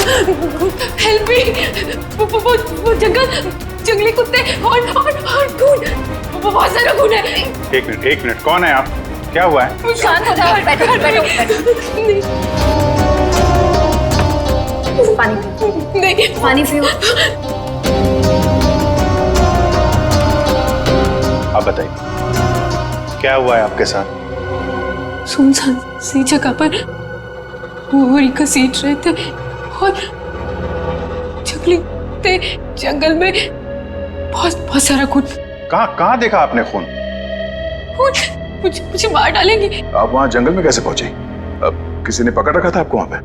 Help me. वो जंगली कुत्ते और खून, बहुत सारा खून है। एक मिनट, कौन है आप? क्या हुआ है? शांत हो जाओ, बैठो। पानी पियो। नहीं, पानी पियो। आप बताइए, क्या हुआ है आपके साथ? सुनसान सी जगह पर बोरी घसीट रहे थे और जंगल में बहुत सारा खून। कहाँ देखा आपने खून? मुझे मार डालेंगे। आप वहां जंगल में कैसे पहुंचे? अब किसी ने पकड़ रखा था आपको वहां पे?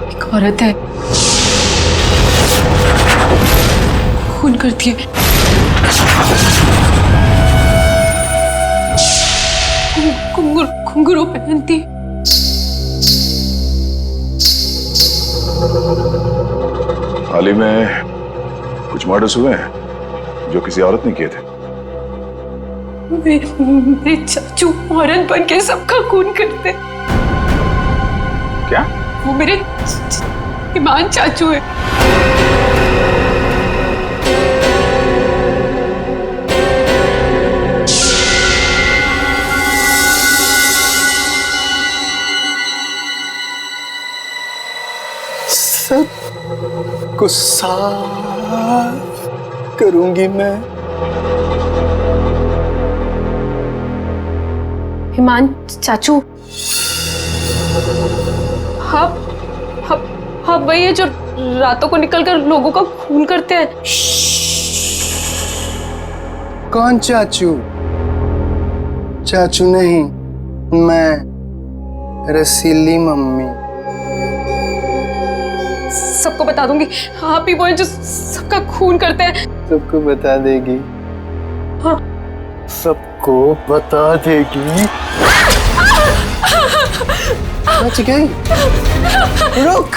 एक औरत है, खून करती है। घुंघरू पहनती। हाल ही में कुछ मर्डर्स हुए हैं जो किसी औरत ने किए थे। मेरे चाचू औरत बन के सबका खून करते। क्या? वो मेरे ईमान चाचू है। सब को साफ करूंगी मैं। ईमान चाचू, हाँ वही है जो रातों को निकलकर लोगों का खून करते हैं। कौन चाचू? चाचू नहीं, मैं रसीली मम्मी। सबको बता दूंगी, आप ही वो हैं जो सबका खून करते हैं। सबको बता देगी? हाँ। सबको बता देगी? बच गई। रुक।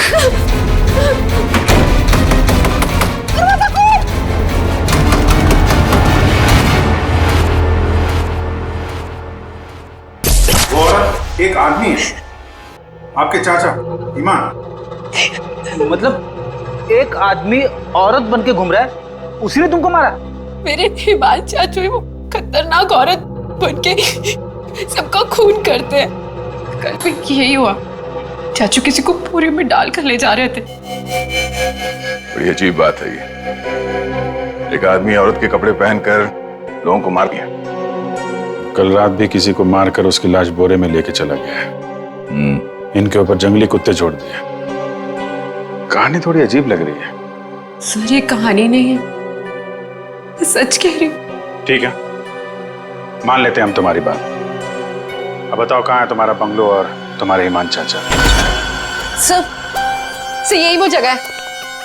वो औरत एक आदमी है, आपके चाचा ईमान। मतलब एक आदमी औरत बन के घूम रहा है, उसी ने तुमको मारा? मेरे ईमान चाचू है, वो खतरनाक औरत बन के सबका खून करते हैं। कल भी यही हुआ, चाचू किसी को पूरे में डालकर ले जा रहे थे। बड़ी अजीब बात है ये। एक आदमी औरत के कपड़े पहनकर लोगों को मार दिया। कल रात भी किसी को मारकर उसकी लाश बोरे में लेके चला गया है। इनके ऊपर जंगली कुत्ते छोड़ दिए। कहानी थोड़ी अजीब लग रही है। सर ये कहानी नहीं है, मैं सच कह रही हूँ। ठीक है, मान लेते हैं हम तुम्हारी बात। अब बताओ, कहाँ है तुम्हारा बंगलो और तुम्हारे ईमान चाचा? सर यही वो जगह है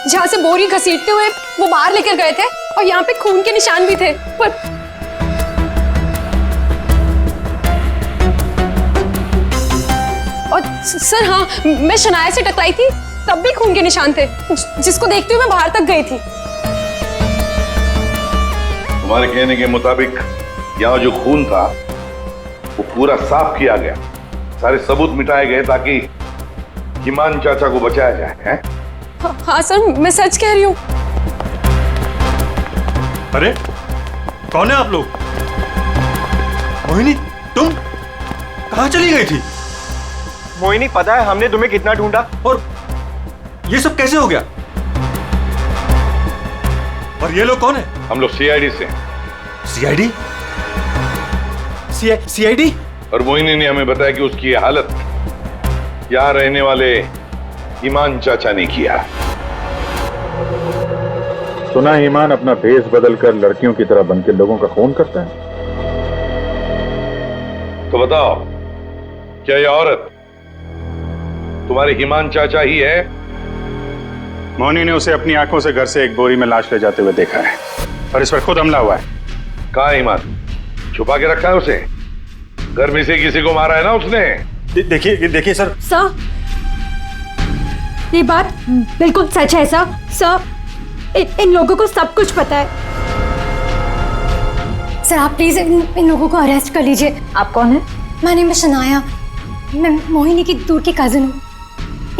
जहाँ से बोरी घसीटते हुए वो बाहर लेकर गए थे, और यहाँ पे खून के निशान भी थे। पर और सर हाँ, मैं शनाया से टकराई थी, तब भी खून के निशान थे, जिसको देखते हुए मैं बाहर तक गई थी। तुम्हारे कहने के मुताबिक यहाँ जो खून था वो पूरा साफ किया गया, सारे सबूत मिटाए गए ताकि ईमान चाचा को बचाया जाए, हैं? हाँ सर, मैं सच कह रही हूँ। अरे कौन है आप लोग? मोहिनी, तुम कहाँ चली गई थी? मोहिनी, पता है हमने तुम्हें कितना ढूंढा। और ये सब कैसे हो गया? और ये लोग कौन है? हम लोग सीआईडी से। सीआईडी? सीआईडी? और मोहिनी ने हमें बताया कि उसकी ये हालत यहाँ रहने वाले ईमान चाचा ने किया। सुना ईमान अपना भेष बदलकर लड़कियों की तरह बनकर लोगों का खून करता है। तो बताओ, क्या ये औरत तुम्हारे ईमान चाचा ही है? मोहिनी ने उसे अपनी आंखों से घर से एक बोरी में लाश ले जाते हुए देखा है, और इस पर खुद हमला हुआ है। कहाँ है ईमान? छुपा के रखा है उसे? घर में से किसी को मारा है ना उसने? देखिए सर। सर, ये बात बिल्कुल सच है सर। सर, इन लोगों को सब कुछ पता है। सर आप प्लीज इन लोगों को अरेस्ट कर लीजिए। आप कौन है? My name is Shanaya. मैं मोहिनी की दूर की कजिन हूँ,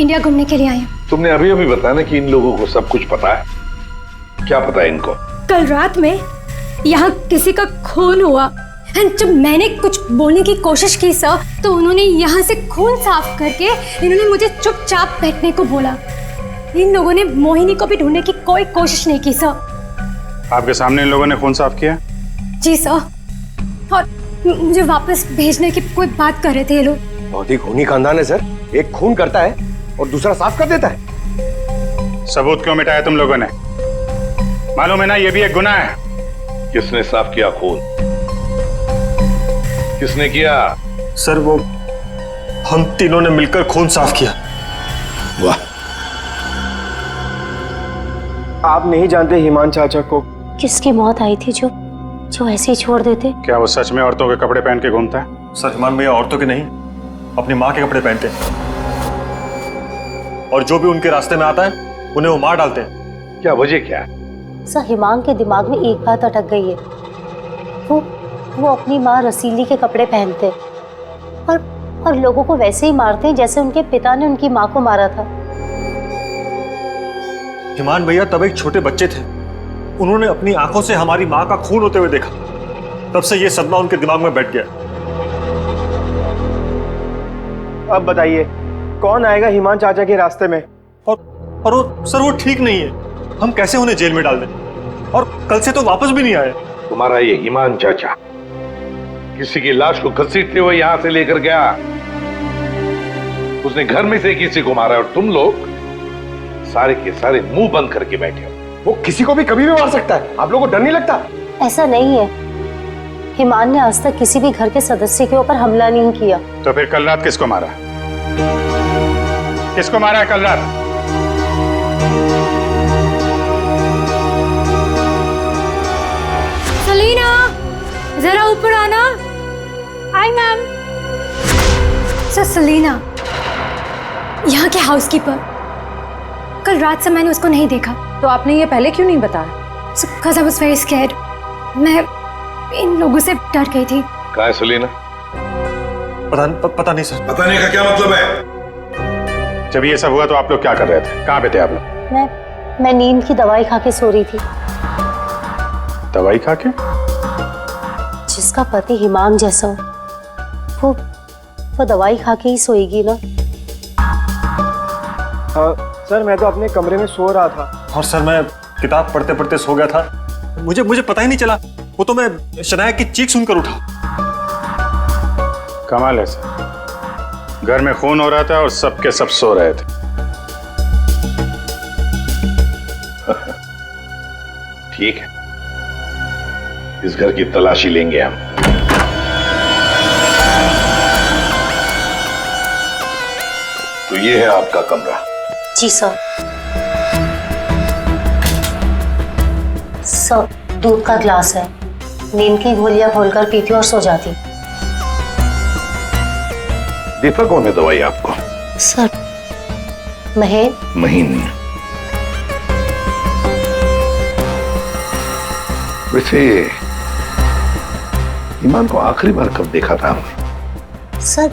इंडिया घूमने के लिए आई हूँ। तुमने अभी अभी बताया ना कि इन लोगों को सब कुछ पता है। क्या पता है इनको? कल रात में यहाँ किसी का खून हुआ। एंड जब मैंने कुछ बोलने की कोशिश की सर, तो उन्होंने यहाँ से खून साफ करके इन्होंने मुझे चुपचाप बैठने को बोला। इन लोगों ने मोहिनी को भी ढूंढने की कोई कोशिश नहीं की सर। आपके सामने इन लोगों ने खून साफ किया? जी सर, और मुझे वापस भेजने की कोई बात कर रहे थे ये लोग। बहुत ही खूनी खानदान है सर, एक खून करता है और दूसरा साफ कर देता है। सबूत क्यों मिटाया तुम लोगों ने? मालूम है ना ये भी एक गुनाह है। किसने साफ किया खून? किसने किया? सर वो हम तीनों ने मिलकर खून साफ किया। वाह, आप नहीं जानते हिमान चाचा को? किसकी मौत आई थी जो ऐसे ही छोड़ देते? क्या वो सच में औरतों के कपड़े पहन के घूमता है? सर हिमान भैया औरतों के नहीं, अपनी माँ के कपड़े पहनते हैं, और जो भी उनके रास्ते में आता है उन्हें वो मार डालते हैं। क्या वजह क्या है? सर हिमांग के दिमाग में एक बात अटक गई है। वो अपनी माँ रसीली के कपड़े पहनते और लोगों को वैसे ही मारते हैं जैसे उनके पिता ने उनकी माँ को मारा था। हिमान भैया तब एक छोटे बच्चे थे, उन्होंने अपनी आंखों से हमारी माँ का खून होते हुए देखा। तब से ये सदमा उनके दिमाग में बैठ गया। अब बताइए कौन आएगा हिमान चाचा के रास्ते में? और वो सर वो ठीक नहीं है, हम कैसे उन्हें जेल में डाल दें? और कल से तो वापस भी नहीं आए। तुम्हारा ये ईमान चाचा किसी की लाश को घसीटते हुए यहां से लेकर गया, उसने घर में से किसी को मारा, और तुम लोग सारे के सारे मुंह बंद करके बैठे हो। वो किसी को भी कभी भी मार सकता है, आप लोगों को डर नहीं लगता? ऐसा नहीं है, हिमान ने आज तक किसी भी घर के सदस्य के ऊपर हमला नहीं किया। तो फिर कल रात किसको मारा? किसको मारा है कल रात? सलीना, जरा ऊपर आना। Hi ma'am. सर सलीना, यहाँ के हाउसकीपर, कल रात से मैंने उसको नहीं देखा। तो आपने ये पहले क्यों नहीं बताया? Because I was very scared. मैं इन लोगों से डर गई थी। कहाँ है सलीना? पता नहीं सर। पता नहीं का क्या मतलब है? जब ये सब हुआ तो आप लोग क्या कर रहे थे? कहाँ पे थे आप लोग? मैं नींद की दवाई खा के सो रही थी। दवाई खा के? जिसका पति हिमांग जैसा हो, वो दवाई खा के ही सोएगी ना। सर मैं तो अपने कमरे में सो रहा था। और सर मैं किताब पढ़ते पढ़ते सो गया था, मुझे पता ही नहीं चला। वो तो मैं शनाया की चीख सुनकर उठा। कमाल है सर, घर में खून हो रहा था और सबके सब सो रहे थे। ठीक है, इस घर की तलाशी लेंगे हम। तो ये है आपका कमरा। जी सर। सर दूध का ग्लास है, नींद की गोलियां घोलकर पीती और सो जाती। देता कौन है दवाई आपको? सर महीन। महीन। वैसे ईमान को आखिरी बार कब देखा था आपने? सर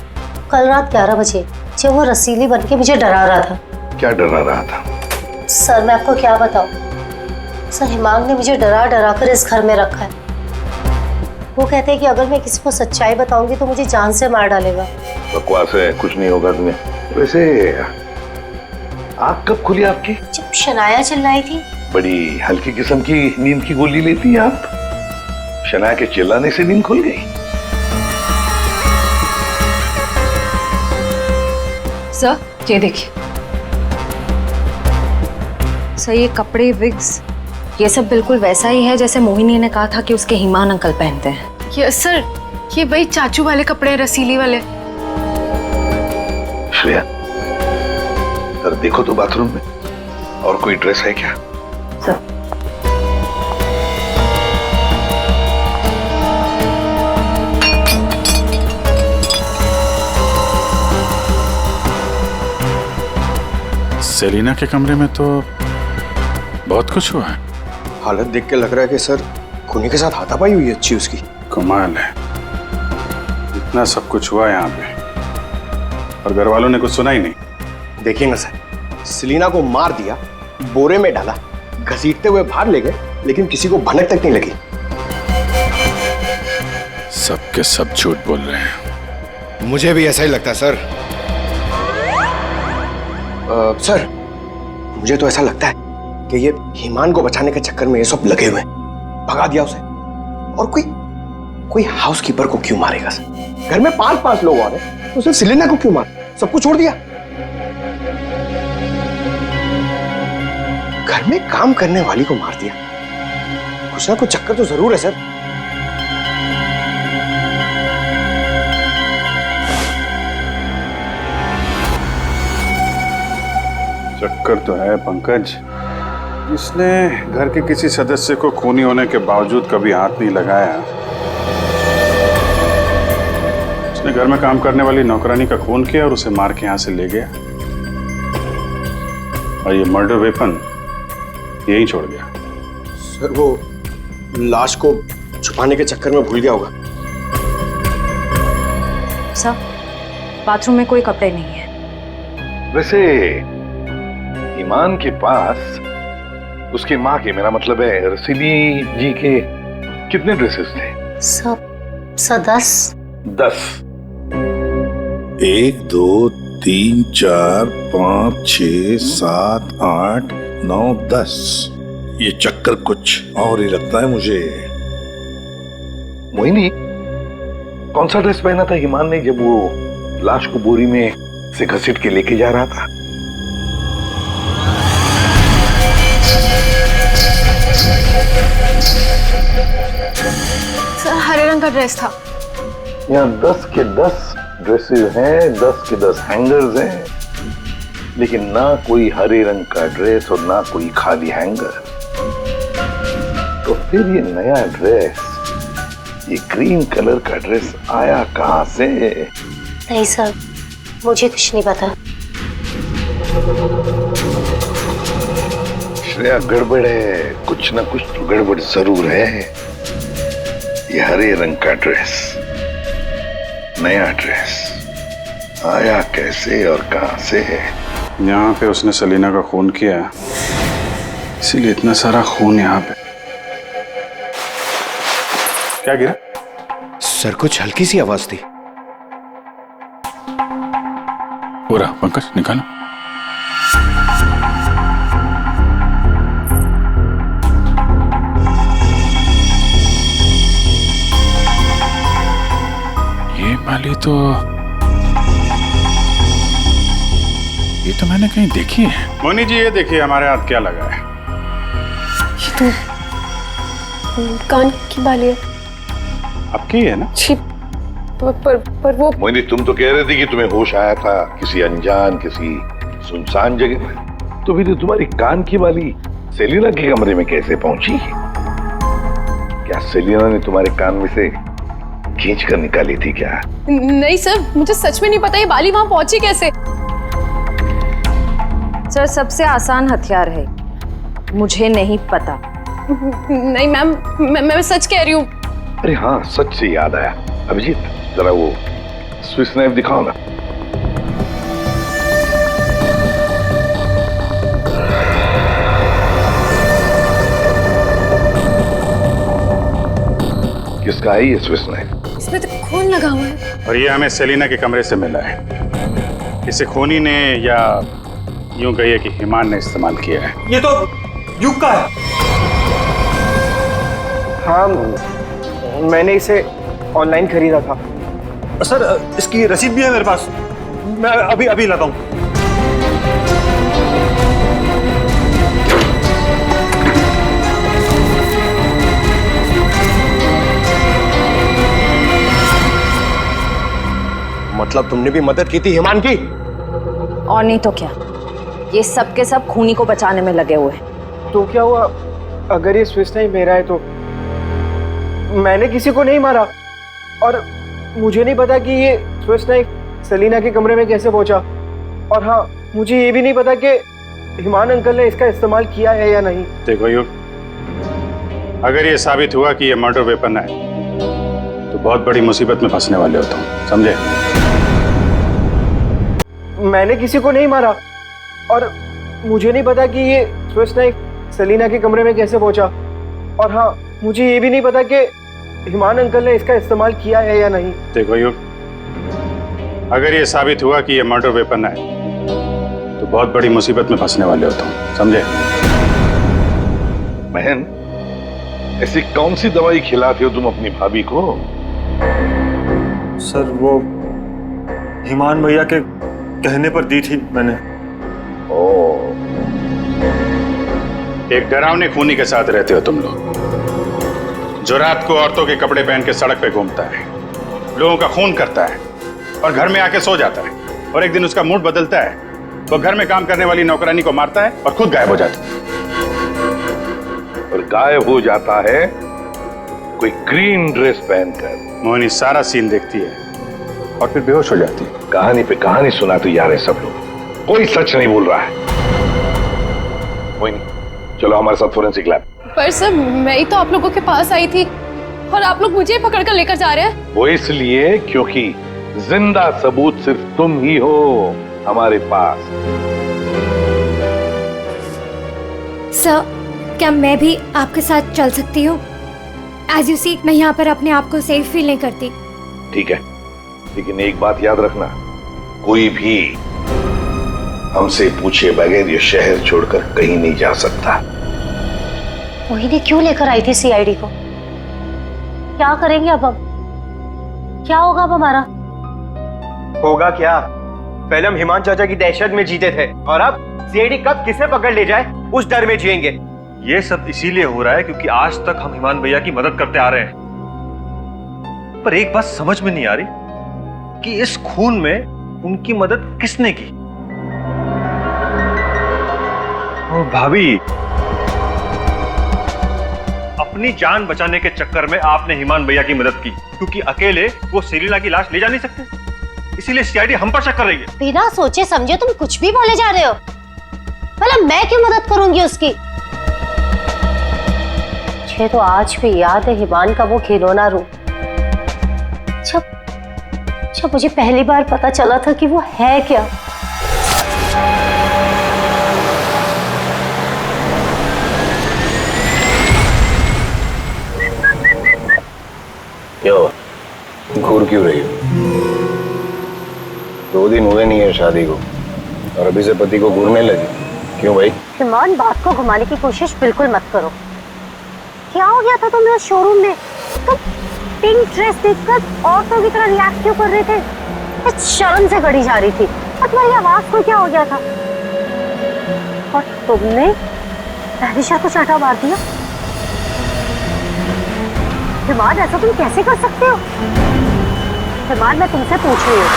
कल रात 11 बजे, जब वो रसीली बनके मुझे डरा रहा था। क्या डरा रहा था? सर मैं आपको क्या बताऊं, सर हिमांग ने मुझे डरा डरा कर इस घर में रखा है। वो कहते हैं कि अगर मैं किसी को सच्चाई बताऊंगी तो मुझे जान से मार डालेगा। बकवास है, कुछ नहीं होगा तुम्हें। वैसे आँख कब खुली आपकी? जब शनाया चिल्लाई थी। बड़ी हल्की किस्म की नींद की गोली लेती हैं आप। शनाया के चिल्लाने से नींद खुल गई? सर ये देखिए सर, ये कपड़े, विग्स, ये सब बिल्कुल वैसा ही है जैसे मोहिनी ने कहा था कि उसके हिमान अंकल पहनते हैं। ये सर, ये वही चाचू वाले कपड़े, रसीली वाले। श्रेया, सर देखो तो बाथरूम में और कोई ड्रेस है क्या? सर सेलिना के कमरे में तो बहुत कुछ हुआ है। हालत देख के लग रहा है कि सर खूनी के साथ हाथापाई हुई अच्छी उसकी। कमाल है, इतना सब कुछ हुआ यहाँ पे और घर वालों ने कुछ सुना ही नहीं। देखिएगा सर, सेलिना को मार दिया, बोरे में डाला, घसीटते हुए बाहर ले गए, लेकिन किसी को भनक तक नहीं लगी। सब के सब झूठ बोल रहे हैं। मुझे भी ऐसा ही लगता है सर। सर, मुझे तो ऐसा लगता है कि ये ईमान को बचाने के चक्कर में ये सब लगे हुए हैं। भगा दिया उसे, और कोई हाउसकीपर को क्यों मारेगा सर? घर में 5-5 लोग आ रहे, तो सिर्फ सेलिना को क्यों मार? सबको छोड़ दिया। घर में काम करने वाली को मार दिया। कुछ ना कुछ चक्कर तो जरूर है सर। चक्कर तो है पंकज। इसने घर के किसी सदस्य को खूनी होने के बावजूद कभी हाथ नहीं लगाया। उसने घर में काम करने वाली नौकरानी का खून किया और उसे मार के यहां से ले गया, और ये मर्डर वेपन यहीं छोड़ गया। सर, वो लाश को छुपाने के चक्कर में भूल गया होगा। सर, बाथरूम में कोई कपड़े नहीं है। वैसे ईमान के पास उसकी माँ के, मेरा मतलब है रसीली जी के, कितने ड्रेसेस थे? सब 10। 1 2 3 4 5 6 7 8 9 10। ये चक्कर कुछ और ही लगता है मुझे। मोहिनी, कौन सा ड्रेस पहना था ईमान ने जब वो लाश को बोरी में से घसीट के लेके जा रहा था? सर, हरे रंग का ड्रेस था। यहाँ 10 के 10 ड्रेसेस हैं, 10 के 10 हैंगर्स हैं, लेकिन ना कोई हरे रंग का ड्रेस और ना कोई खाली हैंगर। तो फिर ये नया ड्रेस, ये ग्रीन कलर का ड्रेस आया कहां से? नहीं सर, मुझे कुछ नहीं पता। श्रेया, गड़बड़ है, कुछ ना कुछ तो गड़बड़ जरूर है। ये हरे रंग का ड्रेस, नया ड्रेस आया कैसे और कहां से? यहाँ पे उसने सेलिना का खून किया, इसीलिए इतना सारा खून यहाँ पे। क्या गिरा? सर, कुछ हल्की सी आवाज थी। पूरा पंकज निकालो। ये माली तो, ये तो मैंने कहीं देखी है। मोनी जी, ये देखिए हमारे हाथ क्या लगा है। ये तो कान की बाली है। आपकी है ना? छी, पर वो। मोहिनी, तुम तो कह रहे थे कि तुम्हें होश आया था किसी अनजान, किसी सुनसान जगह में, तो फिर तुम्हारी कान की बाली सेलिना के कमरे में कैसे पहुंची? क्या सेलिना ने तुम्हारे कान में से खींच कर निकाली थी क्या? नहीं सर, मुझे सच में नहीं पता ये बाली वहां पहुंची कैसे। सर, सबसे आसान हथियार है, मुझे नहीं पता। नहीं मैम, मैं सच कह रही हूँ। अरे हाँ, सच से याद आया। अभिजीत, जरा वो स्विस नाइफ दिखाओ ना। किसका है ये स्विस नाइफ? इसमें तो खून लगा हुआ है। और ये हमें सेलिना के कमरे से मिला है। इसे खूनी ने, या यूं कहिए कि ईमान ने इस्तेमाल किया है। ये तो युग का है। हाँ, मैंने इसे ऑनलाइन खरीदा था। सर, इसकी रसीद भी है मेरे पास, मैं अभी लाता हूँ। मतलब तुमने भी मदद की थी ईमान की? और नहीं तो क्या, ये सब के सब खूनी को बचाने में लगे हुए हैं। तो क्या हुआ अगर ये स्विस नाइफ मेरा है? तो मैंने किसी को नहीं मारा, और मुझे नहीं पता कि ये स्विस नाइफ सेलिना के कमरे में कैसे पहुंचा। और हाँ, मुझे ये भी नहीं पता कि ईमान अंकल ने इसका इस्तेमाल किया है या नहीं। देखो युग, अगर ये साबित हुआ कि ये मर्डर वेपन है, तो बहुत बड़ी मुसीबत में फंसने वाले हो तुम, समझे? मैंने किसी को नहीं मारा और मुझे नहीं पता कि ये स्विस नाइफ सलीना के कमरे में कैसे पहुंचा। और हाँ, मुझे ये भी नहीं पता कि हिमान अंकल ने इसका इस्तेमाल किया है या नहीं। देखो यू, अगर ये साबित हुआ कि ये मर्डर वेपन है तो बहुत बड़ी मुसीबत में फंसने वाले हो तुम, समझे? बहन, ऐसी कौन सी दवाई खिलाते हो तुम अपनी भाभी को? सर वो हिमान भैया के कहने पर दी थी मैंने। ओ, एक डरावने खूनी के साथ रहते हो तुम लोग, जो रात को औरतों के कपड़े पहन के सड़क पे घूमता है, लोगों का खून करता है और घर में आके सो जाता है, और एक दिन उसका मूड बदलता है, वो घर में काम करने वाली नौकरानी को मारता है और खुद गायब हो जाता है। और गायब हो जाता है कोई ग्रीन ड्रेस पहनकर। मोहिनी सारा सीन देखती है और फिर बेहोश हो जाती है। कहानी पे कहानी सुनाते जा रहे सब लोग, कोई सच नहीं बोल रहा है। मोहिनी, चलो हमारे साथ फोरेंसिक लैब। पर सर मैं ही तो आप लोगों के पास आई थी और आप लोग मुझे पकड़ कर लेकर जा रहे हैं। वो इसलिए क्योंकि जिंदा सबूत सिर्फ तुम ही हो हमारे पास। सर, क्या मैं भी आपके साथ चल सकती हूँ? एज यू सी, मैं यहाँ पर अपने आप को सेफ फील नहीं करती। ठीक है, लेकिन एक बात याद रखना, कोई भी हमसे पूछे बगैर ये शहर छोड़कर कहीं नहीं जा सकता। मोहिनी क्यों लेकर आई थी सीआईडी को? क्या करेंगे अब हम? क्या होगा अब हमारा? होगा क्या? पहले हम हिमान चाचा की दहशत में जीते थे और अब सीआईडी कब किसे पकड़ ले जाए उस डर में जिएंगे। ये सब इसीलिए हो रहा है क्योंकि आज तक हम हिमान भैया की मदद करते आ रहे हैं। पर एक बात समझ में नहीं आ रही कि इस खून में उनकी मदद किसने की। भाभी, अपनी जान बचाने के चक्कर में आपने हिमान भैया की मदद की, क्योंकि अकेले वो सेलिना की लाश ले जा नहीं सकते, इसीलिए सीआईडी हम पर शक कर रही है। बिना सोचे समझे तुम कुछ भी बोले जा रहे हो। भला मैं क्यों मदद करूंगी उसकी? मुझे तो आज भी याद है हिमान का वो खिलौना रूम, जब मुझे पहली बार पता चला था कि वो है क्या। क्या हुआ? घूर क्यों रही हो? 2 दिन हुए नहीं है शादी को और अभी से पति को घूरने लगी। क्यों भाई? हिमान, बात को घुमाने की कोशिश बिल्कुल मत करो। क्या हो गया था तुम्हें शोरूम में? तुम पिंक ड्रेस देखकर औरतों की तरह रिएक्ट क्यों कर रहे थे? कुछ शर्म से गड़ी जा रही थी और तुम्हारी आवाज को क्या हो गया था? और तुमने तहरीशा को चाटा मार दिया। हिमान, ऐसा तुम कैसे कर सकते हो? हिमान, मैं तुमसे पूछ रही हूँ,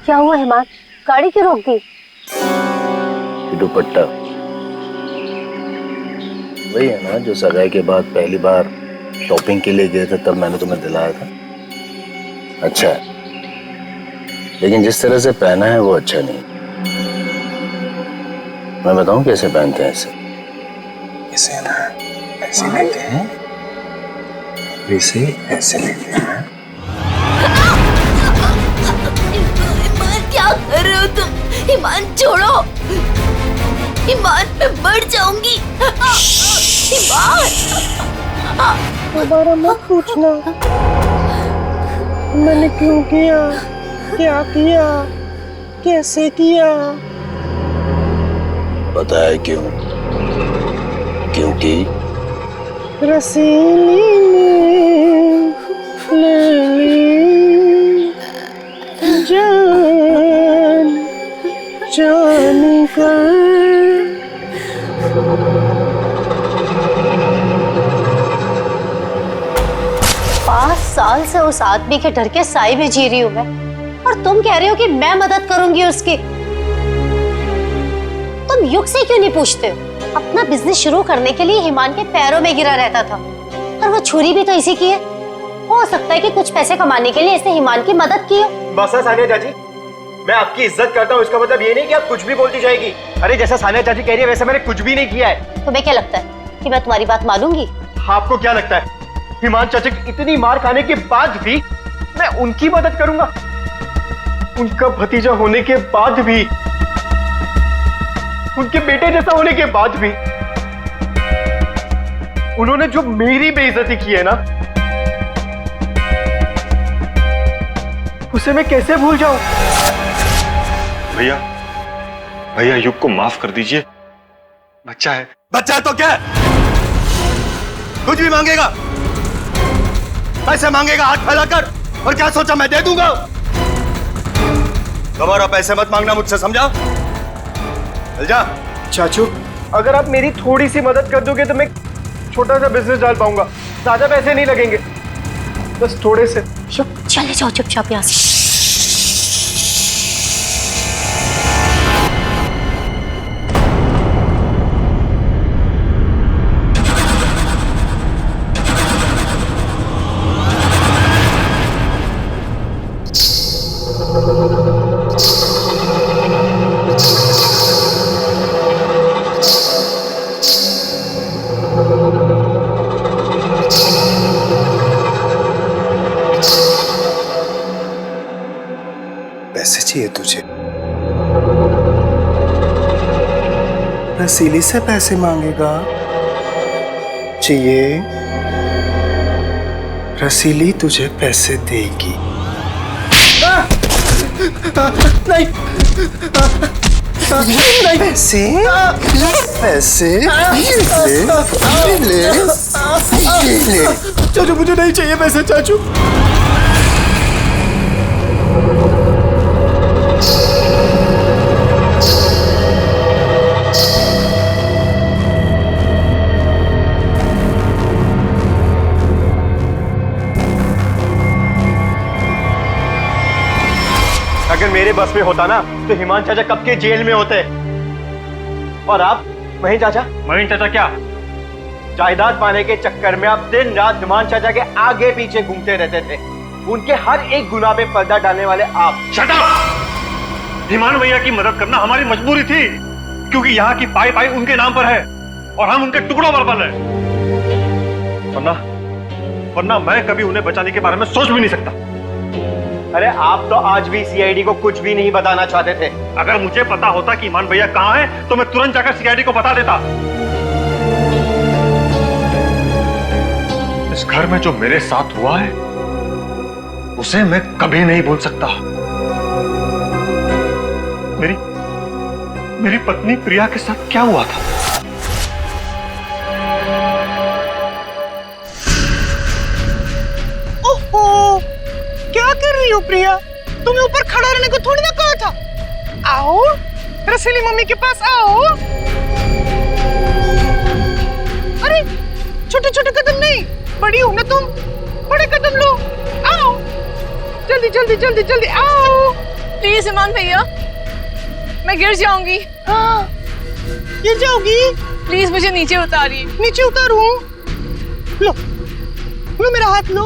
क्या हुआ हिमान? गाड़ी क्यों रोक दी? दुपट्टा वही है ना जो सगाई के बाद पहली बार शॉपिंग के लिए गए थे, तब मैंने तुम्हें दिलाया था। अच्छा है, लेकिन जिस तरह से पहना है वो अच्छा नहीं। मैं बताऊं कैसे पहनते हैं इसे? इसे ना ऐसे लेते हैं, इसे ऐसे लेते हैं। ईमान, क्या कर रहे हो तुम? ईमान छोड़ो, ईमान मैं मर जाऊंगी। ईमान, दोबारा मत पूछना मैंने क्यों किया, क्या किया, कैसे किया। पता है क्यों? क्योंकि रसीली ने ले ली जान, जान कर। 5 साल से उस आदमी के डर के साए में जी रही हूँ मैं, और तुम कह रहे हो कि मैं मदद करूंगी उसकी। तुम युग से क्यों नहीं पूछते हो? अपना बिजनेस शुरू करने के लिए हिमान के पैरों में गिरा रहता था, और वो छुरी भी तो इसी की है। हो सकता है कि कुछ पैसे कमाने के लिए इसने हिमान की मदद की हो। बस सानिया चाची, मैं आपकी इज्जत करता हूँ, इसका मतलब ये नहीं कि आप कुछ भी बोलती जाएगी। अरे जैसा सानिया चाची कह रही है वैसे मैंने कुछ भी नहीं किया है। तुम्हें क्या लगता है कि मैं तुम्हारी बात मानूंगी? आपको क्या लगता है हिमान चाचा की इतनी मार खाने के बाद भी मैं उनकी मदद करूंगा? उनका भतीजा होने के बाद भी, उनके बेटे जैसा होने के बाद भी उन्होंने जो मेरी बेइज्जती की है ना, उसे मैं कैसे भूल जाऊं? भैया, भैया युग को माफ कर दीजिए। बच्चा है। बच्चा है तो क्या? कुछ भी मांगेगा, पैसे मांगेगा हाथ फैलाकर, और क्या सोचा मैं दे दूंगा? दोबारा पैसे मत मांगना मुझसे, समझा? चल जा। चाचू, अगर आप मेरी थोड़ी सी मदद कर दोगे तो मैं छोटा सा बिजनेस डाल पाऊंगा। ज्यादा पैसे नहीं लगेंगे, बस थोड़े से। चले जाओ चुपचाप यहाँ से। पैसे चाहिए तुझे? रसीली से पैसे मांगेगा? चाहिए? रसीली तुझे पैसे देगी। नहीं, नहीं, पैसे, पैसे ले, ले। चाचू मुझे नहीं चाहिए पैसे, चाचू। अगर मेरे बस में होता ना तो हिमान चाचा कब के जेल में होते। और आप महीन चाचा? महीन चाचा क्या? जायदाद पाने के चक्कर में आप दिन रात हिमान चाचा के आगे पीछे घूमते रहते थे। उनके हर एक गुनाह पे पर्दा डालने वाले आप। Shut up! हिमान भैया की मदद करना हमारी मजबूरी थी, क्योंकि यहाँ की पाई पाई उनके नाम पर है और हम उनके टुकड़ों पर बल हैं। वरना मैं कभी उन्हें बचाने के बारे में सोच भी नहीं सकता। अरे आप तो आज भी सीआईडी को कुछ भी नहीं बताना चाहते थे। अगर मुझे पता होता कि ईमान भैया कहाँ है तो मैं तुरंत जाकर सीआईडी को बता देता। इस घर में जो मेरे साथ हुआ है उसे मैं कभी नहीं भूल सकता। मेरी पत्नी प्रिया के साथ क्या हुआ था? ओहो, क्या कर रही हो प्रिया? तुम्हें ऊपर खड़ा रहने को थोड़ी ना कहा था। आओ रसीली मम्मी के पास आओ। अरे छोटे छोटे कदम नहीं, बड़ी हो ना तुम, बड़े कदम लो। आओ जल्दी जल्दी जल्दी जल्दी आओ। प्लीज ईमान भैया, मैं गिर जाऊंगी। हाँ, गिर जाओगी? प्लीज मुझे नीचे उतारिए। नीचे उतारूं? लो लो मेरा हाथ लो,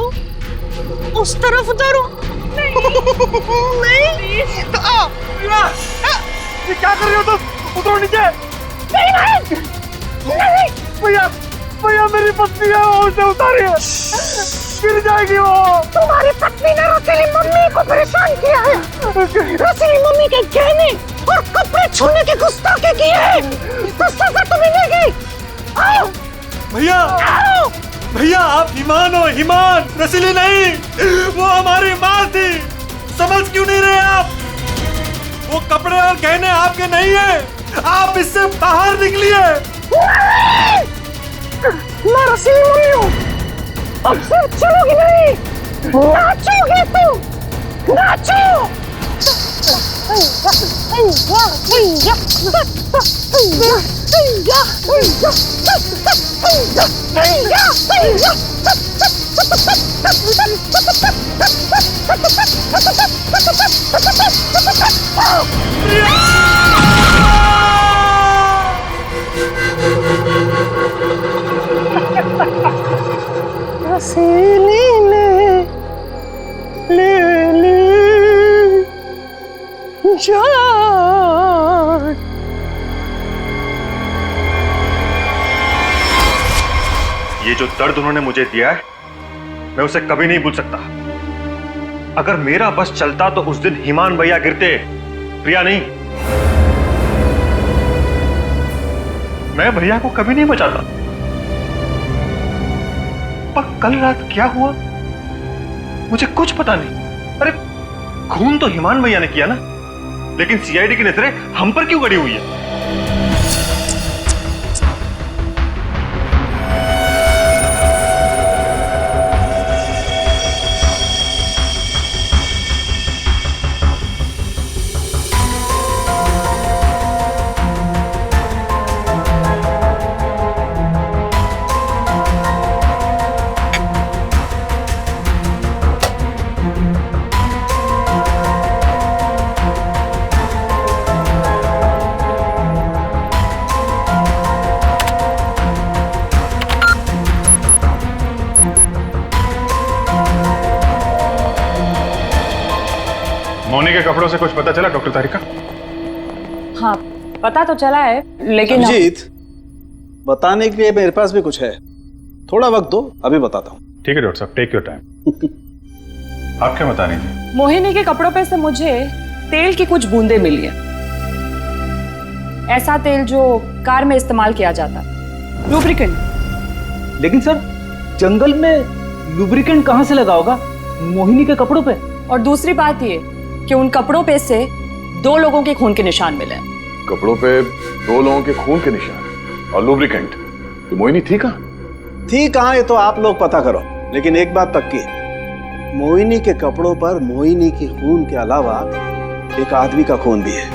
उस तरफ उतारो। नहीं तो आओ। ये क्या कर रहे हो तुम? उतरो नीचे। नहीं नहीं नहीं। भैया, भैया मेरी पत्नी है, वो उसे उतारिए, गिर जाएगी वो। तुम्हारी पत्नी ने रसीली मम्मी को परेशान किया है। रसीली मम्मी के गहने और कपड़े छूने की गुस्ताखी की है, तो सजा तुम्हें मिलेगी। आओ भैया, आओ। भैया आप ईमान हो, ईमान, रसीली नहीं। वो हमारी माँ थी, समझ क्यों नहीं रहे आप? वो कपड़े और गहने आपके नहीं है, आप इससे बाहर निकलिए। मैं रसीली मम्मी हूँ, अब सिर्फ चलोगी नहीं, नाचोगे तुम, नाचो। रसीली ले जान। ये जो दर्द उन्होंने मुझे दिया है, मैं उसे कभी नहीं भूल सकता। अगर मेरा बस चलता तो उस दिन ईमान भैया गिरते, प्रिया नहीं। मैं भैया को कभी नहीं बचाता। पर कल रात क्या हुआ मुझे कुछ पता नहीं। अरे खून तो ईमान भैया ने किया ना, लेकिन सीआईडी की नजरें हम पर क्यों गड़ी हुई है? मोनी के कपड़ों से कुछ पता चला डॉक्टर तारिका? हाँ, पता तो चला है, लेकिन अभिजीत, बताने के लिए मेरे पास भी कुछ है। थोड़ा वक्त दो, अभी बताता हूँ। ठीक है डॉक्टर साहब, टेक योर टाइम। आप क्या बता रही थी? मोहिनी के कपड़ों पे से मुझे तेल की कुछ बूंदें मिली है। ऐसा तेल जो कार में इस्तेमाल किया जाता, लुब्रिकेंट। लेकिन सर, जंगल में लुब्रिकेंट कहाँ से लगा होगा मोहिनी के कपड़ों पे? और दूसरी बात ये कि उन कपड़ों पे से 2 लोगों के खून के निशान मिले। कपड़ों पे 2 लोगों के खून के निशान और लुब्रिकेंट। तो मोहिनी थी कहाँ? थी कहाँ ये तो आप लोग पता करो, लेकिन एक बात पक्की है, मोहिनी के कपड़ों पर मोहिनी के खून के अलावा एक आदमी का खून भी है।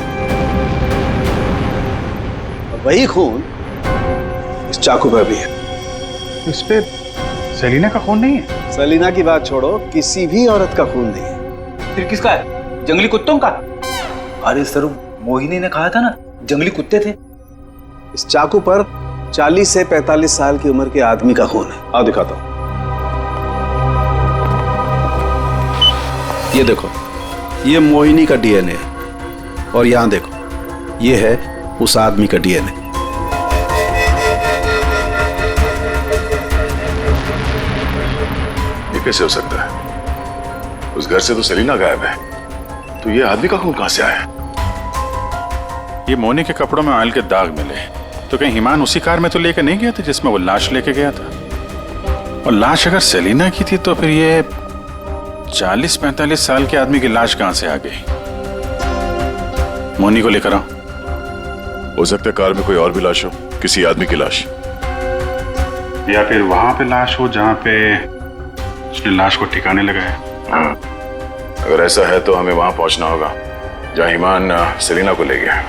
और वही खून इस चाकू पर भी है। इस पे सेलिना का खून नहीं है? सेलिना की बात छोड़ो, किसी भी औरत का खून नहीं है। फिर किसका है? जंगली कुत्तों का? अरे सर, मोहिनी ने कहा था ना जंगली कुत्ते थे। इस चाकू पर 40 से 45 साल की उम्र के आदमी का खून है। आओ दिखाता हूं। ये देखो, ये मोहिनी का डीएनए है और यहां देखो, ये है उस आदमी का डीएनए। ये कैसे हो सकता है? उस घर से तो सेलिना गायब है, तो ये आदमी का खून कहां से आया? ये मोनी के कपड़ों में ऑयल के दाग मिले, तो कहीं ईमान उसी कार में तो लेके नहीं गया था जिसमें वो लाश लेके गया था? और लाश अगर सेलिना की थी तो फिर ये 40-45 साल के आदमी की लाश कहां से आ गई? मोनी को लेकर आओ। हो सकता है कार में कोई और भी लाश हो, किसी आदमी की लाश, या फिर वहां पे लाश हो जहां पे उसने लाश को ठिकाने लगाया। हाँ, अगर ऐसा है तो हमें वहां पहुंचना होगा जहां ईमान सेलिना को ले गया।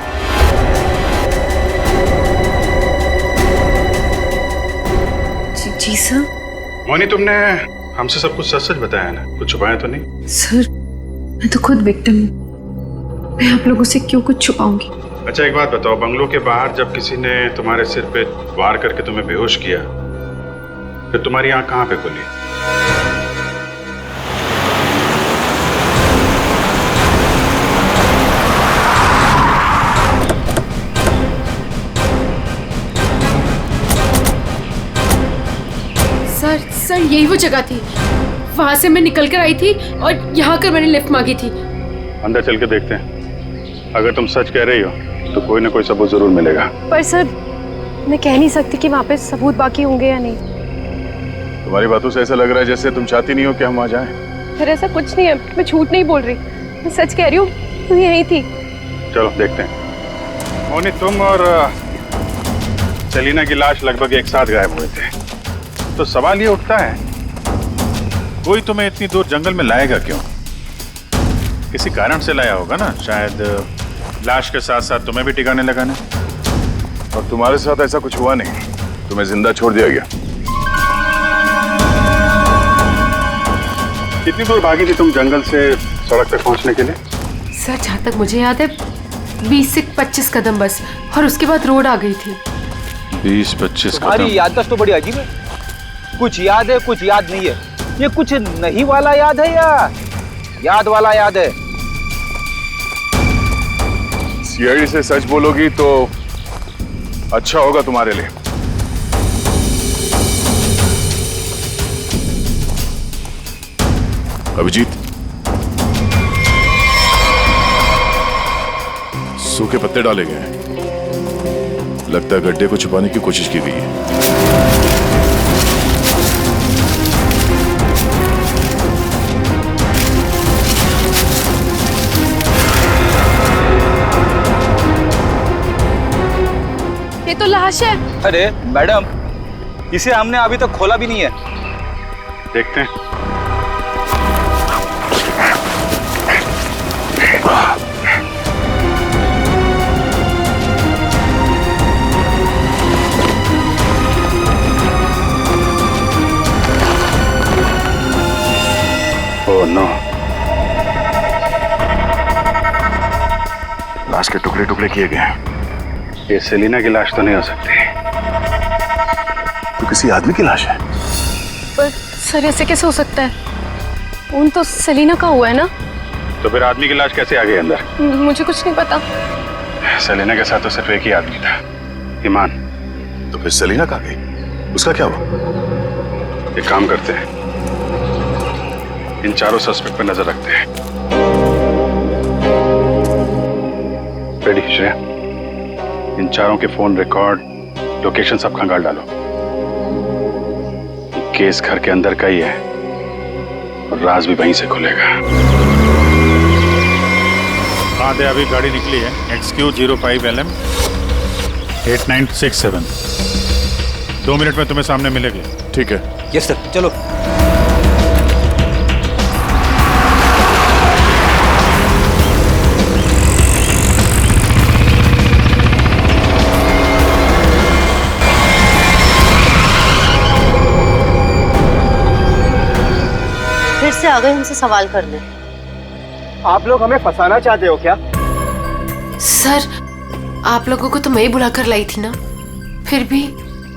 जी सर। मोनी, तुमने हमसे सब कुछ सच सच बताया ना? कुछ छुपाया तो नहीं? सर, मैं तो खुद विक्टिम हूँ, मैं आप लोगों से क्यों कुछ छुपाऊंगी? अच्छा एक बात बताओ, बंगलों के बाहर जब किसी ने तुम्हारे सिर पे वार करके तुम्हें बेहोश किया, फिर तुम्हारी आंख कहां पे खुली? सर यही वो जगह थी, वहां से मैं निकल कर आई थी और यहाँ कर मैंने लिफ्ट मांगी थी। अंदर चल के देखते हैं, अगर तुम सच कह रही हो तो कोई ना कोई सबूत जरूर मिलेगा। पर सर, मैं कह नहीं सकती कि वहाँ पे सबूत बाकी होंगे या नहीं। तुम्हारी बातों से ऐसा लग रहा है जैसे तुम चाहती नहीं हो कि हम वहां जाएं। फिर ऐसा कुछ नहीं है, मैं झूठ नहीं बोल रही, मैं सच कह रही हूँ, तू यहीं थी। चलो देखते हैं। मोनी, तुम और सेलिना की लाश लगभग एक साथ गायब हुए थे, तो सवाल ये उठता है, कोई तुम्हें इतनी दूर जंगल में लाएगा क्यों? किसी कारण से लाया होगा ना, शायद लाश के साथ साथ तुम्हें भी ठिकाने लगाने। और तुम्हारे साथ ऐसा कुछ हुआ नहीं, तुम्हें जिंदा छोड़ दिया गया। कितनी दूर भागी थी तुम जंगल से सड़क तक पहुंचने के लिए? सर, जहाँ तक मुझे याद है 20 से 25 कदम बस, और उसके बाद रोड आ गई थी। 20-25 कदम? तुम्हारी याददाश्त तो बड़ी अजीब है, कुछ याद है कुछ याद नहीं है। ये कुछ नहीं वाला याद है या याद वाला याद है? सीआईडी से सच बोलोगी तो अच्छा होगा तुम्हारे लिए। अभिजीत, सूखे पत्ते डाले गए हैं। लगता है गड्ढे को छुपाने की कोशिश की गई है। ये तो लाश है। अरे मैडम, इसे हमने अभी तक खोला भी नहीं है। देखते हैं। ओह नो, लाश के टुकड़े टुकड़े किए गए हैं। ये सेलिना की लाश तो नहीं हो सकती। तो किसी आदमी की लाश है। पर सर ऐसे कैसे हो सकता है? खून तो सेलिना का हुआ है ना? तो फिर आदमी की लाश कैसे आ गई अंदर? मुझे कुछ नहीं पता। सेलिना के साथ तो सिर्फ एक ही आदमी था, ईमान। तो फिर सेलिना कहाँ गई? उसका क्या हुआ? एक काम करते हैं, इन चारों सस्पेक्ट पर नजर रखते हैं। रेडी श्रेया, इन चारों के फोन रिकॉर्ड, लोकेशन सब खंगाल डालो। केस घर के अंदर का ही है और राज भी वहीं से खुलेगा। हाँ दे, अभी गाड़ी निकली है XQ05LM 8967। 2 मिनट में तुम्हें सामने मिलेगी। ठीक है। यस सर, चलो। फिर से आ गए हमसे सवाल करने। आप लोग हमें फंसाना चाहते हो क्या? सर, आप लोगों को तो मैं ही बुलाकर लाई थी ना, फिर भी।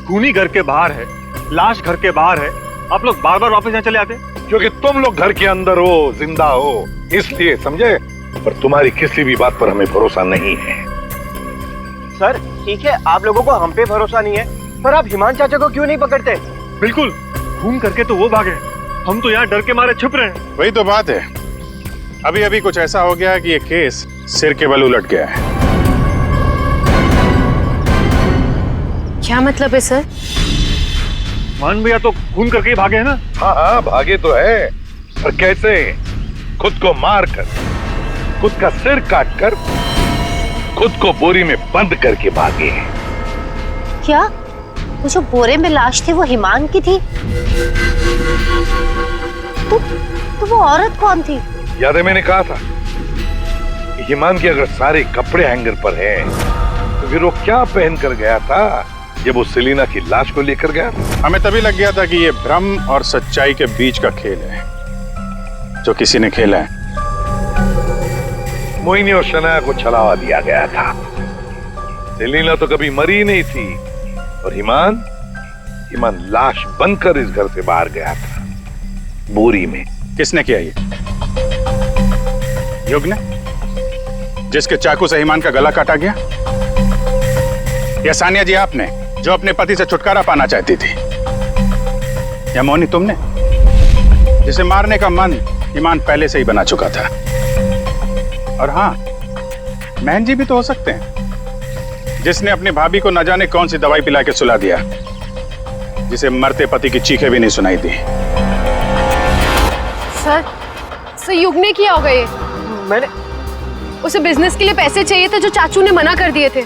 खूनी घर के बाहर है, लाश घर के बाहर है, आप लोग बार बार वापस यहाँ चले आते? क्योंकि तुम लोग घर के अंदर हो, जिंदा हो, इसलिए, समझे? पर तुम्हारी किसी भी बात पर हमें भरोसा नहीं है। सर ठीक है, आप लोगों को हम पे भरोसा नहीं है, पर आप हिमान चाचा को क्यों नहीं पकड़ते? बिल्कुल, खून करके तो वो भागे, हम तो यहाँ डर के मारे छुप रहे हैं। वही तो बात है, अभी अभी कुछ ऐसा हो गया कि ये केस सिर के बल उलट गया है। क्या मतलब है सर? मान भैया तो खून करके ही भागे है ना? हाँ हाँ, भागे तो है, पर कैसे? खुद को मार कर, खुद का सिर काट कर, खुद को बोरी में बंद करके भागे। क्या वो जो बोरे में लाश थी वो हिमान की थी? तो वो औरत कौन थी? याद है मैंने कहा था कि हिमान के अगर सारे कपड़े हैंगर पर हैं, तो फिर वो क्या पहन कर गया था जब वो सेलिना की लाश को लेकर गया था? हमें तभी लग गया था कि ये भ्रम और सच्चाई के बीच का खेल है जो किसी ने खेला है। मोहिनी और शनाया को छलावा दिया गया था। सेलिना तो कभी मरी नहीं थी और हिमान लाश बनकर इस घर से बाहर गया था, बोरी में। किसने किया ये? युग ने, जिसके चाकू से हिमान का गला काटा गया? या सानिया जी आपने, जो अपने पति से छुटकारा पाना चाहती थी? या मोहिनी तुमने, जिसे मारने का मन हिमान पहले से ही बना चुका था? और हाँ, महन जी भी तो हो सकते हैं, जिसने अपनी भाभी को न जाने कौन सी दवाई पिला के सुला दिया, जिसे मरते पति की चीखें भी नहीं सुनाई दी। सर युग ने किया होगा ये। मैंने उसे बिजनेस के लिए पैसे चाहिए थे जो चाचू ने मना कर दिए थे।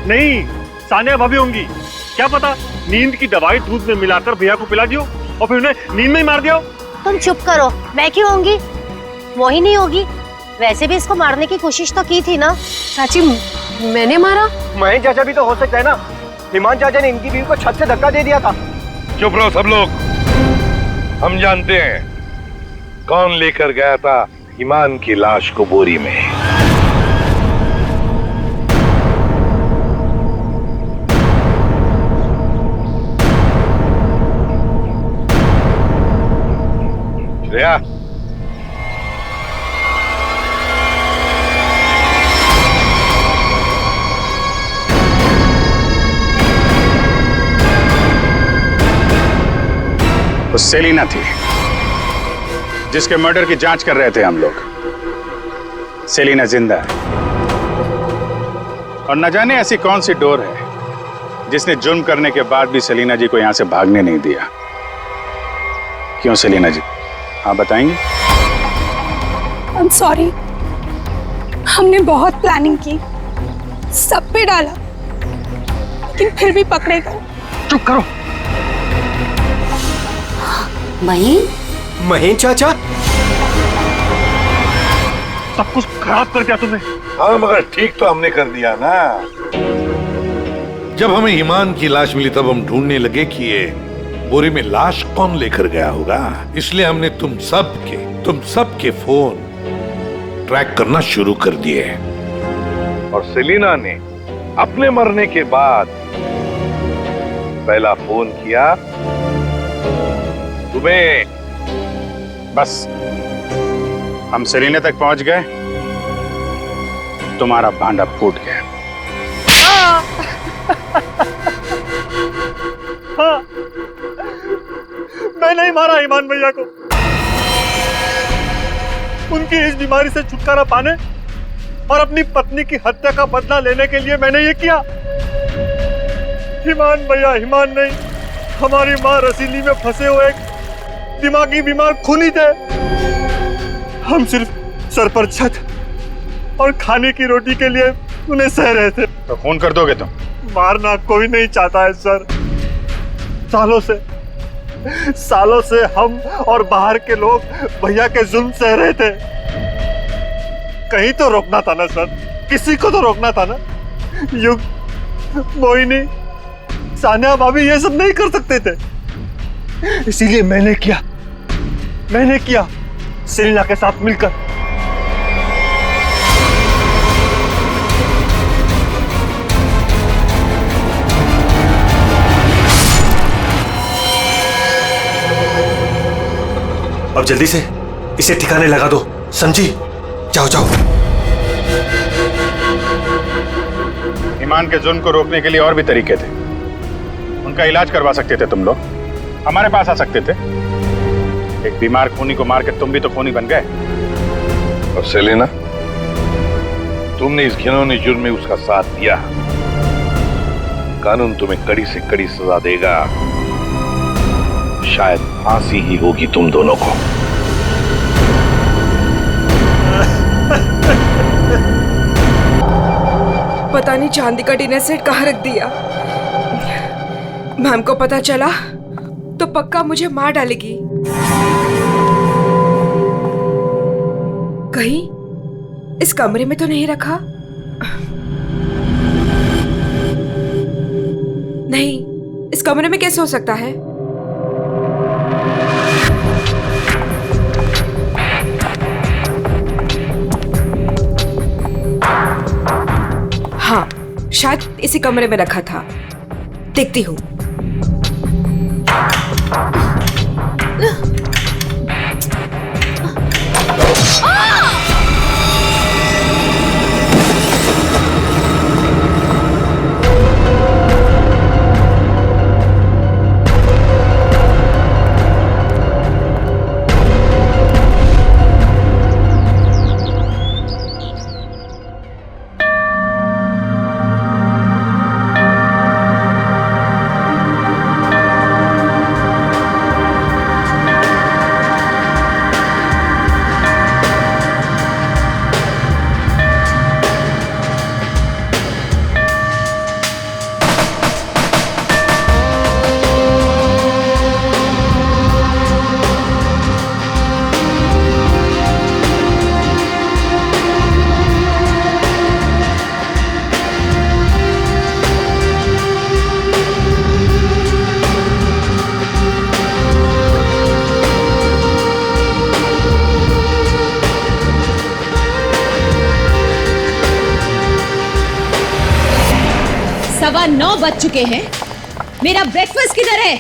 नहीं, सानिया भाभी होंगी, क्या पता नींद की दवाई दूध में मिलाकर भैया को पिला दियो और फिर उन्हें नींद में ही मार दिया। तुम चुप करो, मैं क्यों होंगी? मोहिनी होगी। वैसे भी इसको मारने की कोशिश तो की थी ना। चाची, मैंने मारा? महेश चाचा भी तो हो सकता है ना, हिमान चाचा ने इनकी बीवी को छत से धक्का दे दिया था। चुप रहो सब लोग, हम जानते हैं कौन लेकर गया था हिमान की लाश को बोरी में। श्रेया, वो सेलिना थी जिसके मर्डर की जांच कर रहे थे हम लोग। सेलिना जिंदा है और न जाने ऐसी कौन सी डोर है जिसने जुर्म करने के बाद भी सेलिना जी को यहां से भागने नहीं दिया। क्यों सेलिना जी, आप बताएंगे? आई एम सॉरी, हमने बहुत प्लानिंग की, सब पे डाला, लेकिन फिर भी पकड़े गए। चुप करो। महीन चाचा, सब कुछ खराब कर दिया तुमने। हाँ मगर ठीक तो हमने कर दिया ना। जब हमें ईमान की लाश मिली तब हम ढूंढने लगे कि ये बोरे में लाश कौन लेकर गया होगा, इसलिए हमने तुम सब के फोन ट्रैक करना शुरू कर दिए। और सेलिना ने अपने मरने के बाद पहला फोन किया तुम्हें। बस हम सेलिना तक पहुंच गए, तुम्हारा भांडा फूट गया। हाँ, मैं नहीं मारा ईमान भैया को। उनकी इस बीमारी से छुटकारा पाने और अपनी पत्नी की हत्या का बदला लेने के लिए मैंने ये किया। ईमान भैया ईमान नहीं, हमारी माँ रसीली में फंसे हुए एक दिमागी बीमार खूनी थे। हम सिर्फ सर पर छत और खाने की रोटी के लिए उन्हें सह रहे थे। तो खून कर दोगे तुम? मारना कोई नहीं चाहता है सर। सालों से हम और बाहर के लोग भैया के जुल्म सह रहे थे। कहीं तो रोकना था ना सर, किसी को तो रोकना था ना। युग, मोहिनी, सानिया भाभी ये सब नहीं कर सकते थे, इसीलिए मैंने किया सेलिना के साथ मिलकर। अब जल्दी से इसे ठिकाने लगा दो, समझी? जाओ जाओ। ईमान के जुल्म को रोकने के लिए और भी तरीके थे। उनका इलाज करवा सकते थे तुम लोग, हमारे पास आ सकते थे। एक बीमार खूनी को मार के तुम भी तो खूनी बन गए। और सेलिना, तुमने इस घिनौने जुर्म में उसका साथ दिया। कानून तुम्हें कड़ी से कड़ी सजा देगा, शायद फांसी ही होगी तुम दोनों को। पता नहीं चांदी का डिनर सेट कहाँ रख दिया। मैम को पता चला तो पक्का मुझे मार डालेगी। कहीं इस कमरे में तो नहीं रखा? नहीं, इस कमरे में कैसे हो सकता है? हाँ, शायद इसी कमरे में रखा था। देखती हूँ। सवा 9 बज चुके हैं। मेरा ब्रेकफास्ट किधर है?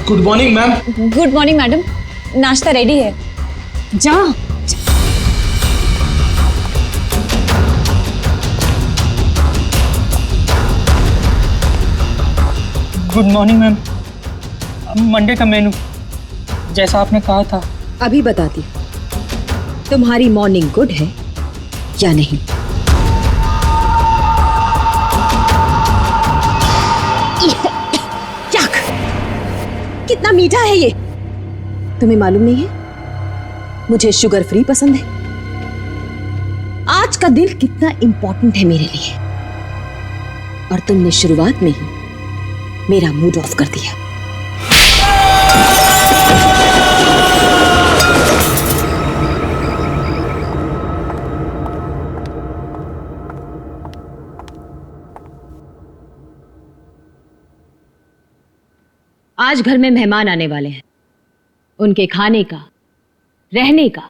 Good morning ma'am. Good morning madam, नाश्ता रेडी है। जा। Good morning ma'am. मंडे का मेनू जैसा आपने कहा था। अभी बताती हूँ, तुम्हारी मॉर्निंग गुड है या नहीं। याक, कितना मीठा है ये, तुम्हें मालूम नहीं है मुझे शुगर फ्री पसंद है। आज का दिन कितना इंपॉर्टेंट है मेरे लिए, और तुमने शुरुआत में ही मेरा मूड ऑफ कर दिया। आज घर में मेहमान आने वाले हैं, उनके खाने का, रहने का,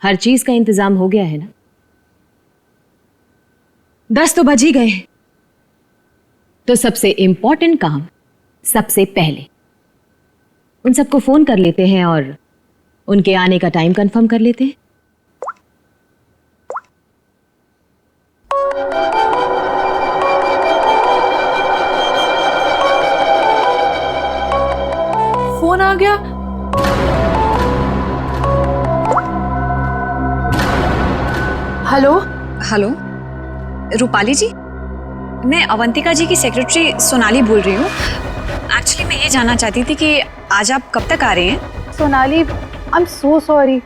हर चीज का इंतजाम हो गया है ना? 10 तो बज ही गए हैं, तो सबसे इंपॉर्टेंट काम सबसे पहले उन सबको फोन कर लेते हैं और उनके आने का टाइम कंफर्म कर लेते हैं। फोन आ गया। हेलो हेलो, रूपाली जी, मैं अवंतिका जी की सेक्रेटरी सोनाली बोल रही हूँ। एक्चुअली मैं ये जानना चाहती थी कि आज आप कब तक आ रहे हैं? Sonali, I am so sorry.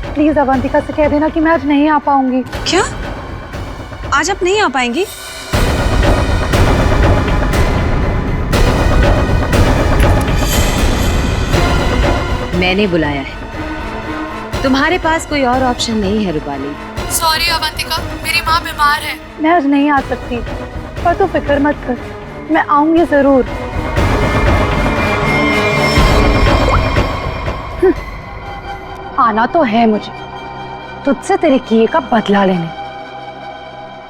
Please Avantika से कह देना कि मैं आज नहीं आ पाऊंगी। क्या? आज आप नहीं आ पाएंगी? मैंने बुलाया है, तुम्हारे पास कोई और ऑप्शन नहीं है रूपाली। सॉरी अवंतिका, मेरी माँ बीमार है। मैं आज नहीं आ सकती, पर तू फिक्र मत कर, मैं आऊंगी जरूर। आना तो है मुझे, तुझसे तेरे किए का बदला लेने।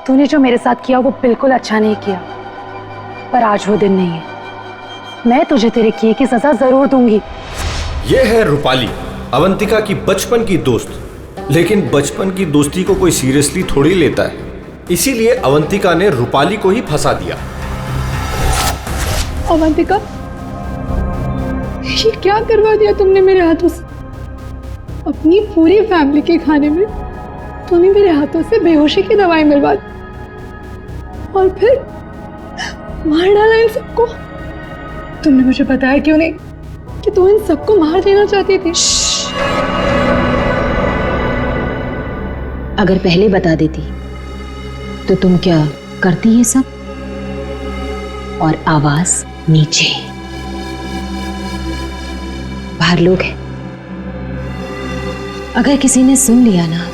तूने जो मेरे साथ किया वो बिल्कुल अच्छा नहीं किया, पर आज वो दिन नहीं है। मैं तुझे तेरे किए की सजा जरूर दूंगी। ये है रूपाली, अवंतिका की बचपन की दोस्त। लेकिन बचपन की दोस्ती को कोई सीरियसली थोड़ी लेता है, इसीलिए अवंतिका ने रूपाली को ही फंसा दिया। अवंतिका, ये क्या करवा दिया तुमने मेरे हाथों से? अपनी पूरी फैमिली के खाने में तूने मेरे हाथों से बेहोशी की दवाई मिलवा दी, और फिर मार डाला इन सबको। तुमने मुझे बताया क्यों नहीं कि तू इन सबको मार देना चाहती थी? अगर पहले बता देती तो तुम क्या करती ये सब? और आवाज नीचे, बाहर लोग हैं, अगर किसी ने सुन लिया ना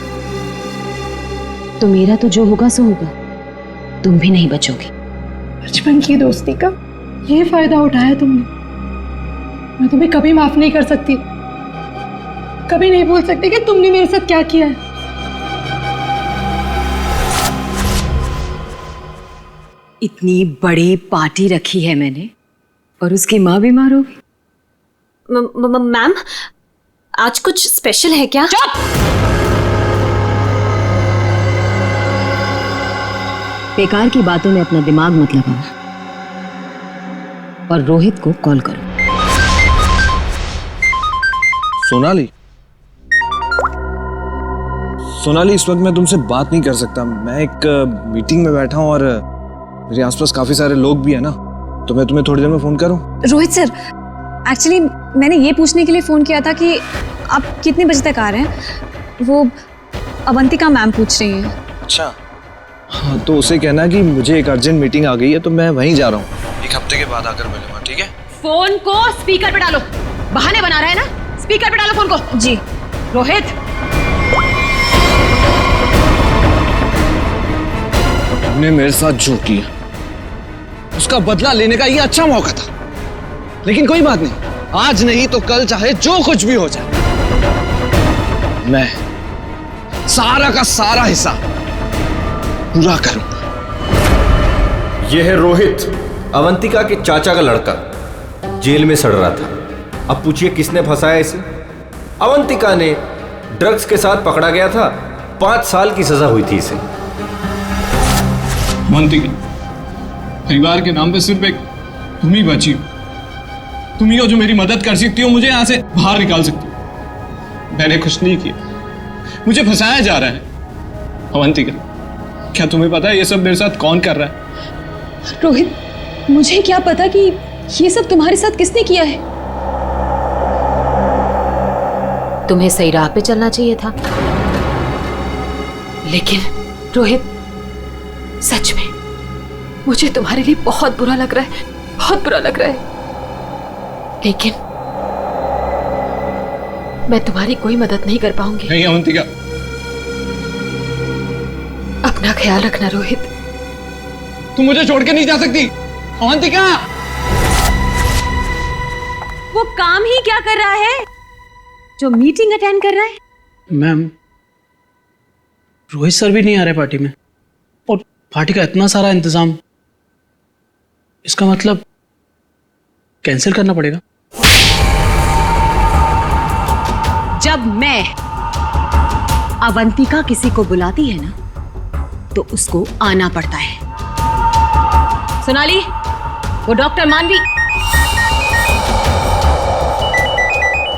तो मेरा तो जो होगा सो होगा, तुम भी नहीं बचोगी। बचपन की दोस्ती का ये फायदा उठाया तुमने। मैं तुम्हें कभी माफ नहीं कर सकती, कभी नहीं भूल सकती कि तुमने मेरे साथ क्या किया है। इतनी बड़ी पार्टी रखी है मैंने, और उसकी माँ बीमार हो गई। मैम, आज कुछ स्पेशल है क्या? चुप! बेकार की बातों में अपना दिमाग मत लगाओ, और रोहित को कॉल करो। सोनाली, सोनाली, इस वक्त मैं तुमसे बात नहीं कर सकता। मैं एक मीटिंग में बैठा हूँ और मेरे आसपास काफी सारे लोग भी हैं ना, तो मैं तुम्हें थोड़ी देर में फोन करूँ? रोहित सर, एक्चुअली मैंने ये पूछने के लिए फोन किया था कि आप कितने बजे तक आ रहे हैं। वो अवंतिका मैम पूछ रही हैं। अच्छा, हाँ, तो उसे कहना कि मुझे एक अर्जेंट मीटिंग आ गई है, तो मैं वहीं जा रहा हूँ। 1 हफ्ते के बाद आकर मिलूंगा, ठीक है? फोन को स्पीकर पे डालो। बहाने बना रहा है ना, स्पीकर पे डालो फोन को। जी। रोहित, तुमने मेरे साथ जो किया उसका बदला लेने का ये अच्छा मौका था, लेकिन कोई बात नहीं, आज नहीं तो कल चाहे जो कुछ भी हो जाए, मैं सारा का सारा हिस्सा पूरा करूंगा। यह है रोहित, अवंतिका के चाचा का लड़का, जेल में सड़ रहा था। अब पूछिए किसने फंसाया इसे? अवंतिका ने। ड्रग्स के साथ पकड़ा गया था, 5 साल की सजा हुई थी इसे। अवंतिका परिवार के नाम पे सिर्फ एक तुम ही बची हो, तुम ही हो जो मेरी मदद कर सकती हो, मुझे यहाँ से बाहर निकाल सकती हो। मैंने कुछ नहीं किया, मुझे फंसाया जा रहा है। अवंतिका, क्या तुम्हें पता है ये सब मेरे साथ कौन कर रहा है? रोहित, मुझे क्या पता कि ये सब तुम्हारे साथ किसने किया है। तुम्हें सही राह पे चलना चाहिए था, लेकिन रोहित, सच में मुझे तुम्हारे लिए बहुत बुरा लग रहा है, बहुत बुरा लग रहा है। लेकिन मैं तुम्हारी कोई मदद नहीं कर पाऊंगी। नहीं अवंतिका, अपना ख्याल रखना रोहित। तुम मुझे छोड़ के नहीं जा सकती अवंतिका। वो काम ही क्या कर रहा है जो मीटिंग अटेंड कर रहा है? मैम, रोहित सर भी नहीं आ रहे पार्टी में, और पार्टी का इतना सारा इंतजाम, इसका मतलब कैंसिल करना पड़ेगा। जब मैं अवंतिका किसी को बुलाती है ना, तो उसको आना पड़ता है। सोनाली, वो डॉक्टर मानवी।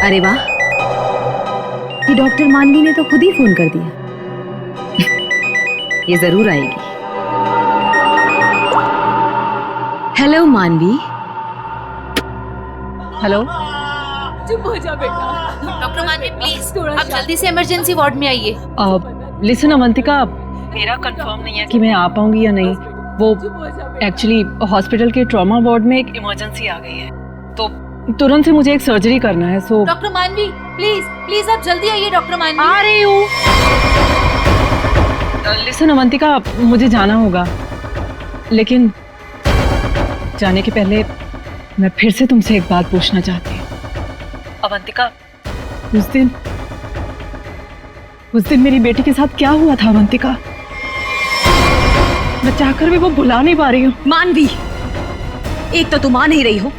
अरे वाह, ये डॉक्टर मानवी ने तो खुद ही फोन कर दिया। ये जरूर आएगी। हेलो मानवी। हेलो। चुप हो जा बेटा। डॉक्टर मानवी प्लीज, आप जल्दी से इमरजेंसी वार्ड में आइए। लिसन अवंतिका, मेरा कंफर्म नहीं है कि मैं आ पाऊंगी या नहीं। वो एक्चुअली हॉस्पिटल के ट्रॉमा वार्ड में एक इमरजेंसी आ गई है, तो तुरंत से मुझे एक सर्जरी करना है। सो डॉक्टर मानवी प्लीज प्लीज आप जल्दी आइए। डॉक्टर मानवी आ रही हूँ। लिसन अवंतिका, मुझे जाना होगा, लेकिन जाने के पहले मैं फिर से तुमसे एक बात पूछना चाहती हूँ। अवंतिका, उस दिन मेरी बेटी के साथ क्या हुआ था अवंतिका? मैं चाहकर भी वो भुला नहीं पा रही हूँ। मानवी, एक तो तुम आ नहीं रही हो,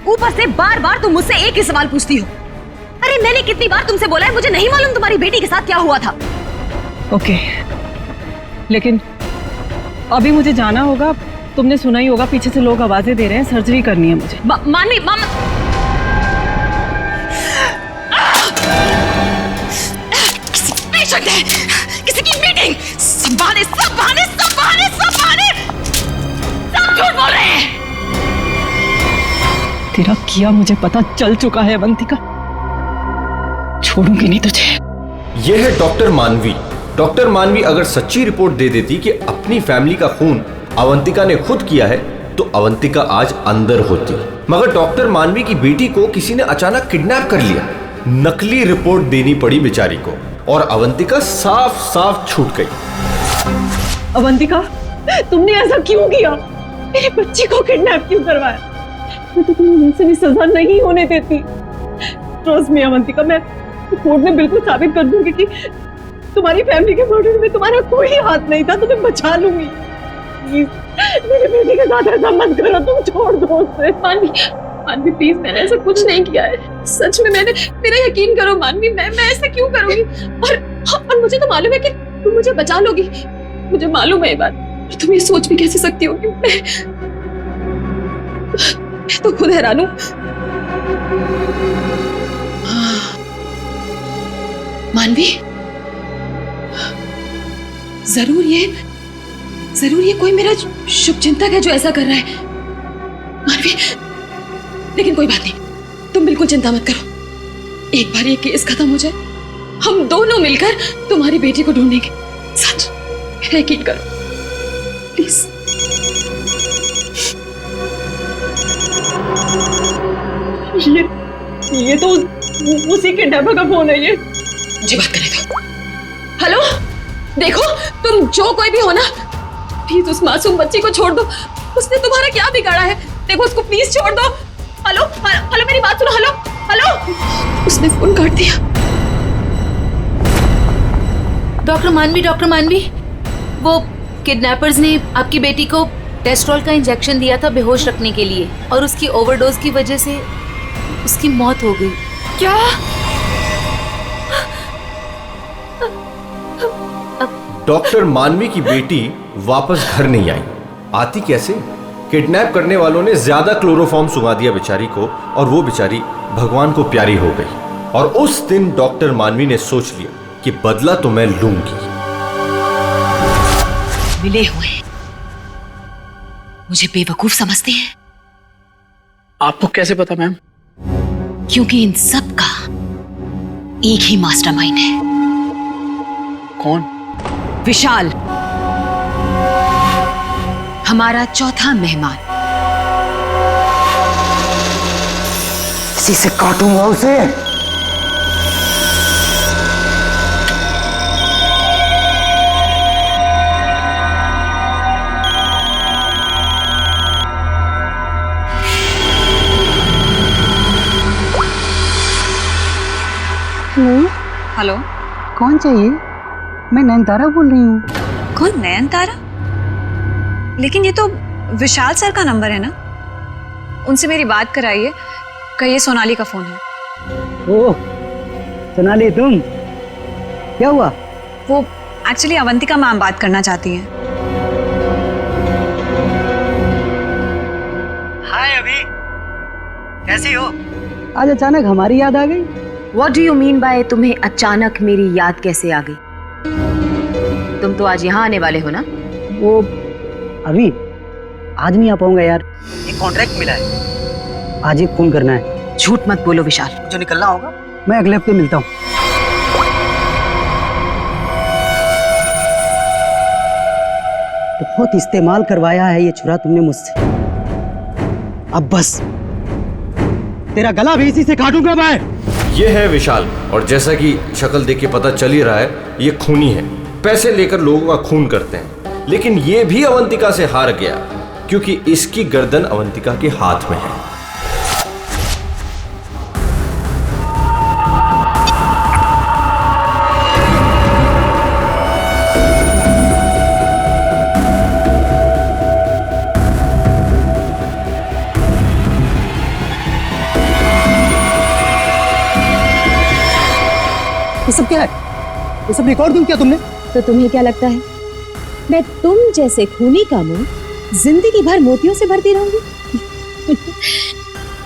ऊपर से बार बार तुम मुझसे एक ही सवाल पूछती हो। अरे मैंने कितनी बार तुमसे बोला है, मुझे नहीं मालूम तुम्हारी बेटी के साथ क्या हुआ था। ओके, लेकिन अभी मुझे जाना होगा। तुमने सुना ही होगा, पीछे से लोग आवाजें दे रहे हैं, सर्जरी करनी है मुझे। मानवी, किसी पेशेंट है, किसी की मीटिंग, सब बहाने, सब बहाने, सब बहाने, सब बहाने, सब झूठ बोल रहे हैं। तेरा किया मुझे पता चल चुका है अवंतिका, छोड़ूंगी नहीं तुझे। यह है डॉक्टर मानवी। डॉक्टर मानवी अगर सच्ची रिपोर्ट दे देती कि अपनी फैमिली का खून अवंतिका ने खुद किया है, तो अवंतिका आज अंदर होती। मगर डॉक्टर मानवी की बेटी को किसी ने अचानक किडनैप कर लिया। नकली रिपोर्ट देनी पड़ी बेचारी को, और अवंतिका साफ साफ छूट गई। अवंतिका, तुमने ऐसा क्यों किया? मेरे बच्ची को किडनैप क्यों करवाया? मैं तो तुम्हें उनसे भी सजा नहीं होने देती। ट्रस्ट मी अवंतिका, मैं कोर्ट में बिल्कुल साबित कर दूंगी कि तुम्हारी फैमिली के मर्डर में तुम्हारा कोई हाथ नहीं था। तुम्हें बचा लूंगी। प्लीज मेरे बेटी के साथ ऐसा मत करो, तुम छोड़ दो उसे। मानवी प्लीज, मैंने ऐसा कुछ नहीं किया है, सच में। मेरा यकीन करो मानवी, मैं ऐसा क्यों करूंगी? और मुझे तो मालूम है कि तुम मुझे बचा लोगी, मुझे मालूम है ये बात। और तुम ये सोच भी कैसे सकती हो कि मैं तो खुद हैरान हूं। मानवी, जरूर ये कोई मेरा शुभचिंतक है जो ऐसा कर रहा है। मानवी, लेकिन कोई बात नहीं, तुम बिल्कुल चिंता मत करो। एक बार ये केस खत्म हो जाए, हम दोनों मिलकर तुम्हारी बेटी को ढूंढेंगे। सच, मेरा यकीन करो प्लीज। ये तो उसी किडनैपर का फोन है। ये मुझे बात करने दो। हेलो, देखो तुम जो कोई भी हो ना, प्लीज उस मासूम बच्ची को छोड़ दो। उसने तुम्हारा क्या बिगाड़ा है? देखो उसको प्लीज छोड़ दो। हेलो हेलो, मेरी बात सुनो। हेलो हेलो, उसने फोन काट दिया। डॉक्टर मानवी, वो किडनैपर्स ने आपकी बेटी को टेस्ट्रॉल का इंजेक्शन दिया था बेहोश रखने के लिए, और उसकी ओवरडोज की वजह से उसकी मौत हो गई। क्या? डॉक्टर मानवी की बेटी वापस घर नहीं आई। आती कैसे? किडनैप करने वालों ने ज्यादा क्लोरोफॉर्म सुंघा दिया बेचारी को और वो बेचारी भगवान को प्यारी हो गई। और उस दिन डॉक्टर मानवी ने सोच लिया कि बदला तो मैं लूंगी। मिले हुए मुझे बेवकूफ समझते हैं। आपको कैसे पता मैम? क्योंकि इन सब का एक ही मास्टरमाइंड है। कौन? विशाल, हमारा चौथा मेहमान। इसी से काटूंगा उसे। हेलो। हेलो, कौन चाहिए? मैं नयनतारा बोल रही हूँ। कौन? नयनतारा? लेकिन ये तो विशाल सर का नंबर है ना, उनसे मेरी बात कराइए। कहिए सोनाली का फोन है। ओह सोनाली, तुम क्या हुआ? वो एक्चुअली अवंतिका मैम बात करना चाहती हैं। हाय अभी, कैसी हो? आज अचानक हमारी याद आ गई। What do you mean by तुम्हें अचानक मेरी याद कैसे आ गई? तुम तो आज यहाँ आने वाले हो ना? वो अभी आज नहीं आ पाऊंगा यार, एक कॉन्ट्रैक्ट मिला है, आज एक फोन करना है। झूठ मत बोलो विशाल। जो निकलना होगा मैं अगले हफ्ते मिलता हूँ। बहुत इस्तेमाल करवाया है ये छुरा तुमने मुझसे, अब बस तेरा गला भी इसी से काटूंगा मैं। ये है विशाल, और जैसा कि शक्ल देख के पता चल ही रहा है, ये खूनी है। पैसे लेकर लोगों का खून करते हैं, लेकिन ये भी अवंतिका से हार गया क्योंकि इसकी गर्दन अवंतिका के हाथ में है। ये सब क्या है? ये सब रिकॉर्ड दूं क्या तुमने? तो तुम्हें क्या लगता है मैं तुम जैसे खूनी का मुंह जिंदगी भर मोतियों से भरती रहूंगी?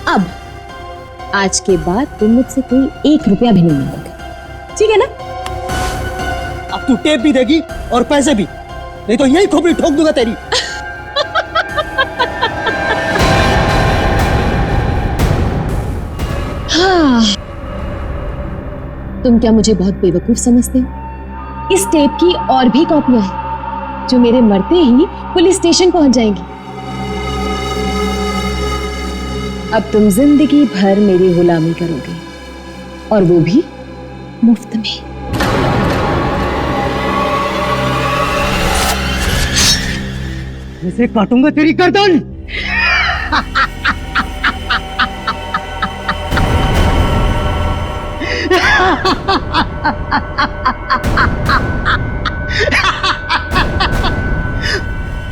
अब आज के बाद तुम मुझसे कोई 1 रुपया भी नहीं मांगोगे, ठीक है ना? अब तू टेप भी देगी और पैसे भी, नहीं तो यही खोपड़ी ठोक दूंगा तेरी। हाँ, तुम क्या मुझे बहुत बेवकूफ समझते हो? इस टेप की और भी कॉपियां हैं जो मेरे मरते ही पुलिस स्टेशन पहुंच जाएंगी। अब तुम जिंदगी भर मेरी गुलामी करोगे, और वो भी मुफ्त में। इसे काटूंगा तेरी गर्दन।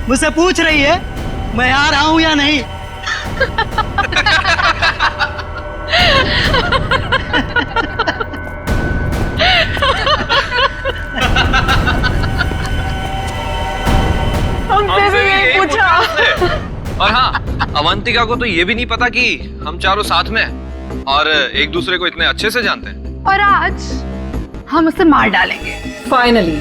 मुझसे पूछ रही है मैं आ रहा हूं या नहीं? हमसे भी यही पूछा। और हाँ, अवंतिका को तो ये भी नहीं पता कि हम चारों साथ में हैं और एक दूसरे को इतने अच्छे से जानते हैं। और आज हम उसे मार डालेंगे फाइनली।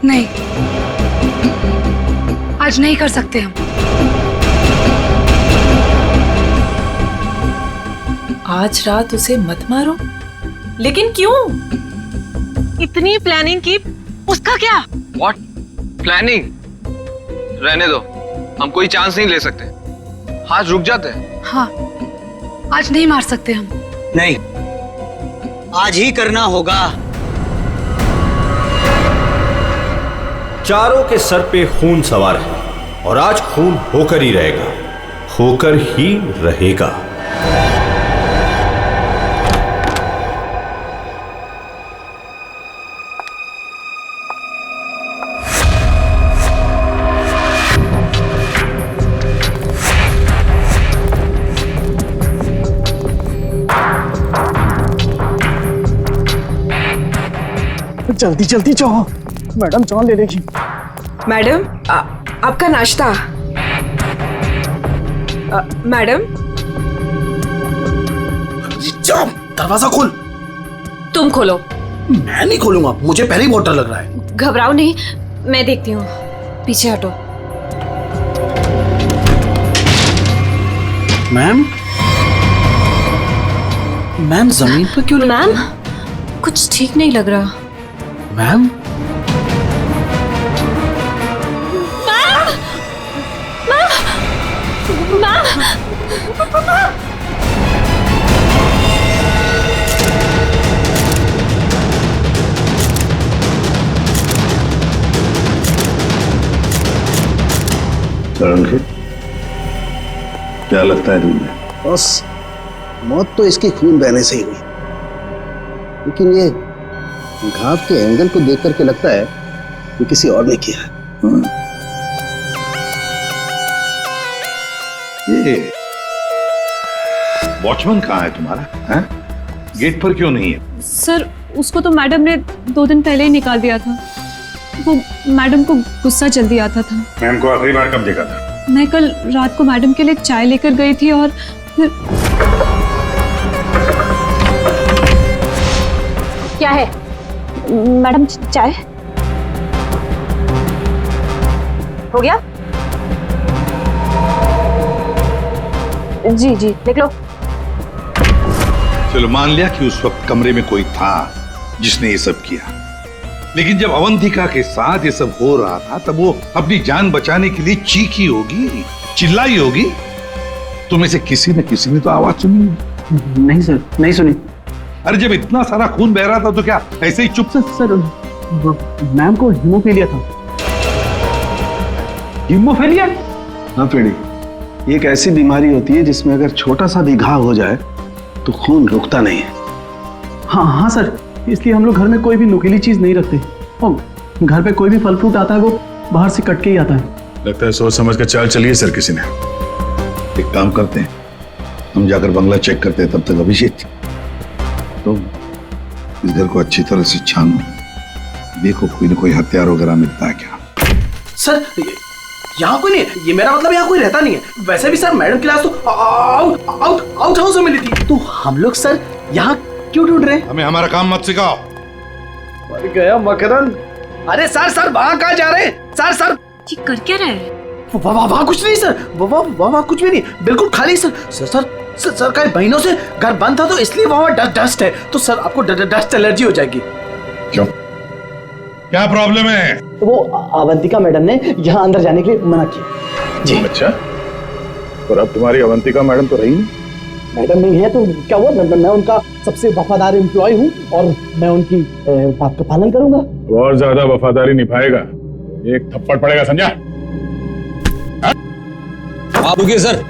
नहीं, आज नहीं कर सकते हम। आज रात उसे मत मारो। लेकिन क्यों? इतनी प्लानिंग की, उसका क्या? What planning? रहने दो, हम कोई चांस नहीं ले सकते। हाथ रुक जाते हैं। हाँ, आज नहीं मार सकते हम। नहीं, आज ही करना होगा। चारों के सर पे खून सवार है, और आज खून होकर ही रहेगा, होकर ही रहेगा। जल्दी जल्दी जाओ, मैडम चाय ले लेगी। मैडम आपका नाश्ता। मैडम जाओ, दरवाजा खोल। तुम खोलो। मैं नहीं खोलूंगा, मुझे पहले ही बहुत डर लग रहा है। घबराओ नहीं, मैं देखती हूँ। पीछे हटो। मैम, मैम जमीन पर क्यों? मैम कुछ ठीक नहीं लग रहा। मैम क्या लगता है तुमने? बस मौत तो इसकी खून बहने से ही हुई, लेकिन ये घाव के एंगल को देख करके लगता है कि किसी और ने किया है। ये वॉचमैन कहाँ है तुम्हारा? हैं? गेट पर क्यों नहीं है? सर उसको तो मैडम ने 2 दिन पहले ही निकाल दिया था। वो मैडम को गुस्सा जल्दी आता था। मैम को आखिरी बार कब देखा था? मैं कल रात को मैडम के लिए चाय लेकर गई थी और फिर... क्या है मैडम? चाय हो गया? जी जी देख लो। चलो मान लिया कि उस वक्त कमरे में कोई था जिसने ये सब किया, लेकिन जब अवंतिका के साथ ये सब हो रहा था तब वो अपनी जान बचाने के लिए चीखी होगी, चिल्लाई होगी। तुम्हें से किसी ने तो आवाज सुनी? नहीं सर, नहीं सुनी। अरे जब इतना सारा खून बह रहा था तो क्या ऐसे ही चुप से? सर मैम को हीमोफीलिया था। हीमोफीलिया? हाँ पेड़ी, ये एक ऐसी बीमारी होती है जिसमें अगर छोटा सा भी घाव हो जाए तो खून रुकता नहीं है। हाँ सर, इसलिए हम लोग घर में कोई भी नुकीली चीज नहीं रखते और घर पे कोई भी फल फ्रूट आता है वो बाहर से कट के ही आता है। लगता है सोच समझ कर चाल चलिए सर किसी ने। एक काम करते हैं, हम जाकर बंगला चेक करते हैं, तब तक अभिषेक तो इस घर को अच्छी तरह से छानो, देखो कोई ना कोई हथियार वगैरह मिलता है क्या। सर यहाँ कोई नहीं है, ये मेरा मतलब यहाँ कोई रहता नहीं है। वैसे भी सर मैडम की लाश तो आउट हाउस में मिली थी, तो हम लोग सर यहाँ क्यों ढूंढ रहे हैं? हमें हमारा काम मत सिखाओ। मर गया मकरंद। अरे सर वहाँ कहाँ जा रहे हैं? सर ये कर क्या रहे हैं? वहाँ कुछ नहीं सर, वहाँ कुछ भी नहीं, बिल्कुल खाली सर का महीनों से घर बंद था तो इसलिए वहाँ डस्ट है, तो सर आपको डस्ट एलर्जी हो जाएगी। क्यों, क्या प्रॉब्लम है? तो वो अवंतिका मैडम ने यहाँ अंदर जाने के लिए मना किया जी। अच्छा, और अब तुम्हारी अवंतिका मैडम तो रही नहीं? मैडम नहीं है तो क्या हुआ, मैं उनका सबसे वफादार एम्प्लॉय हूँ और मैं उनकी बात का पालन करूंगा। और ज्यादा वफादारी निभाएगा एक थप्पड़ पड़ेगा, समझा? आप रुकिए सर,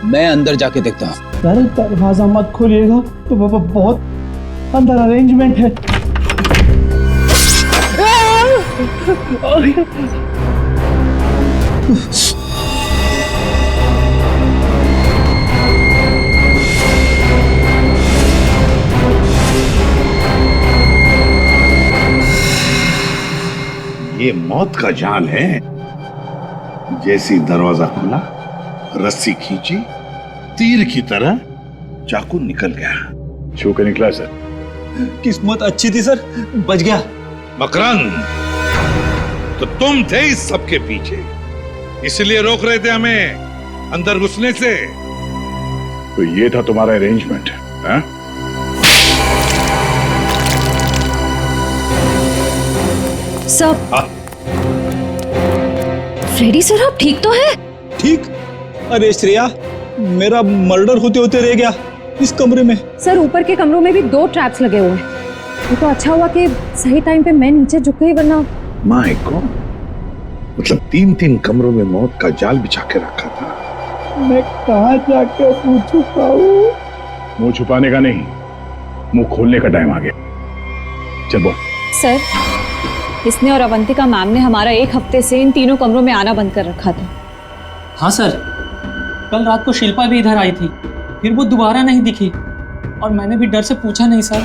मैं अंदर जाके देखता हूँ। सर दरवाजा मत खोलिएगा, तो बहुत अंदर अरेंजमेंट है। ये मौत का जाल है। जैसी दरवाजा खुला, रस्सी खींची, तीर की तरह चाकू निकल गया। छू के निकला सर। किस्मत अच्छी थी सर, बच गया। मकरंद, तो तुम थे इस सब के पीछे, इसलिए रोक रहे थे हमें अंदर घुसने से। तो ये था तुम्हारा अरेंजमेंट है? सब फ्रेडी सर, आप ठीक तो है? ठीक? अरे श्रेया, मेरा मर्डर होते होते रह गया इस कमरे में। सर ऊपर के कमरों में भी 2 ट्रैप्स लगे हुए हैं। ये तो अच्छा हुआ कि सही टाइम पे मैं नीचे झुक गई, वरना माय गॉड, मतलब 3 कमरों में मौत का जाल बिछा के रखा था। मैं कहाँ जाके मुंह छुपाऊं? मुंह छुपाने का नहीं, मुंह खोलने का टाइम आ गया। चल बोल। सर, इसने और अवंतिका मैम ने हमारा 1 हफ्ते से इन 3 कमरों में आना बंद कर रखा था। हाँ सर, कल रात को शिल्पा भी इधर आई थी, फिर वो दोबारा नहीं दिखी और मैंने भी डर से पूछा नहीं सर।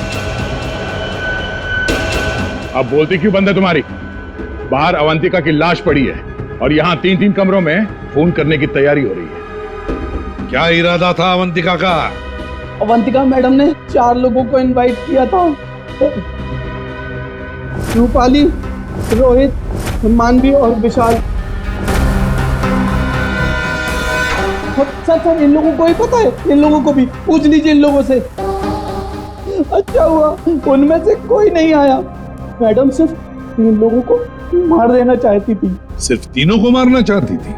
अब बोलती क्यों बंद है तुम्हारी? बाहर अवंतिका की लाश पड़ी है और यहाँ 3-3 कमरों में फोन करने की तैयारी हो रही है। क्या इरादा था अवंतिका का? अवंतिका मैडम ने 4 लोगों को इनवाइट किया था। रूपाली, रोहित, मानवी और विशाल। सर इन लोगों को ही पता है, इन लोगों को भी पूछ लीजिए इन लोगों से। अच्छा हुआ उनमें से कोई नहीं आया। मैडम सिर्फ इन लोगों को मार देना चाहती थी। सिर्फ तीनों को मारना चाहती थी?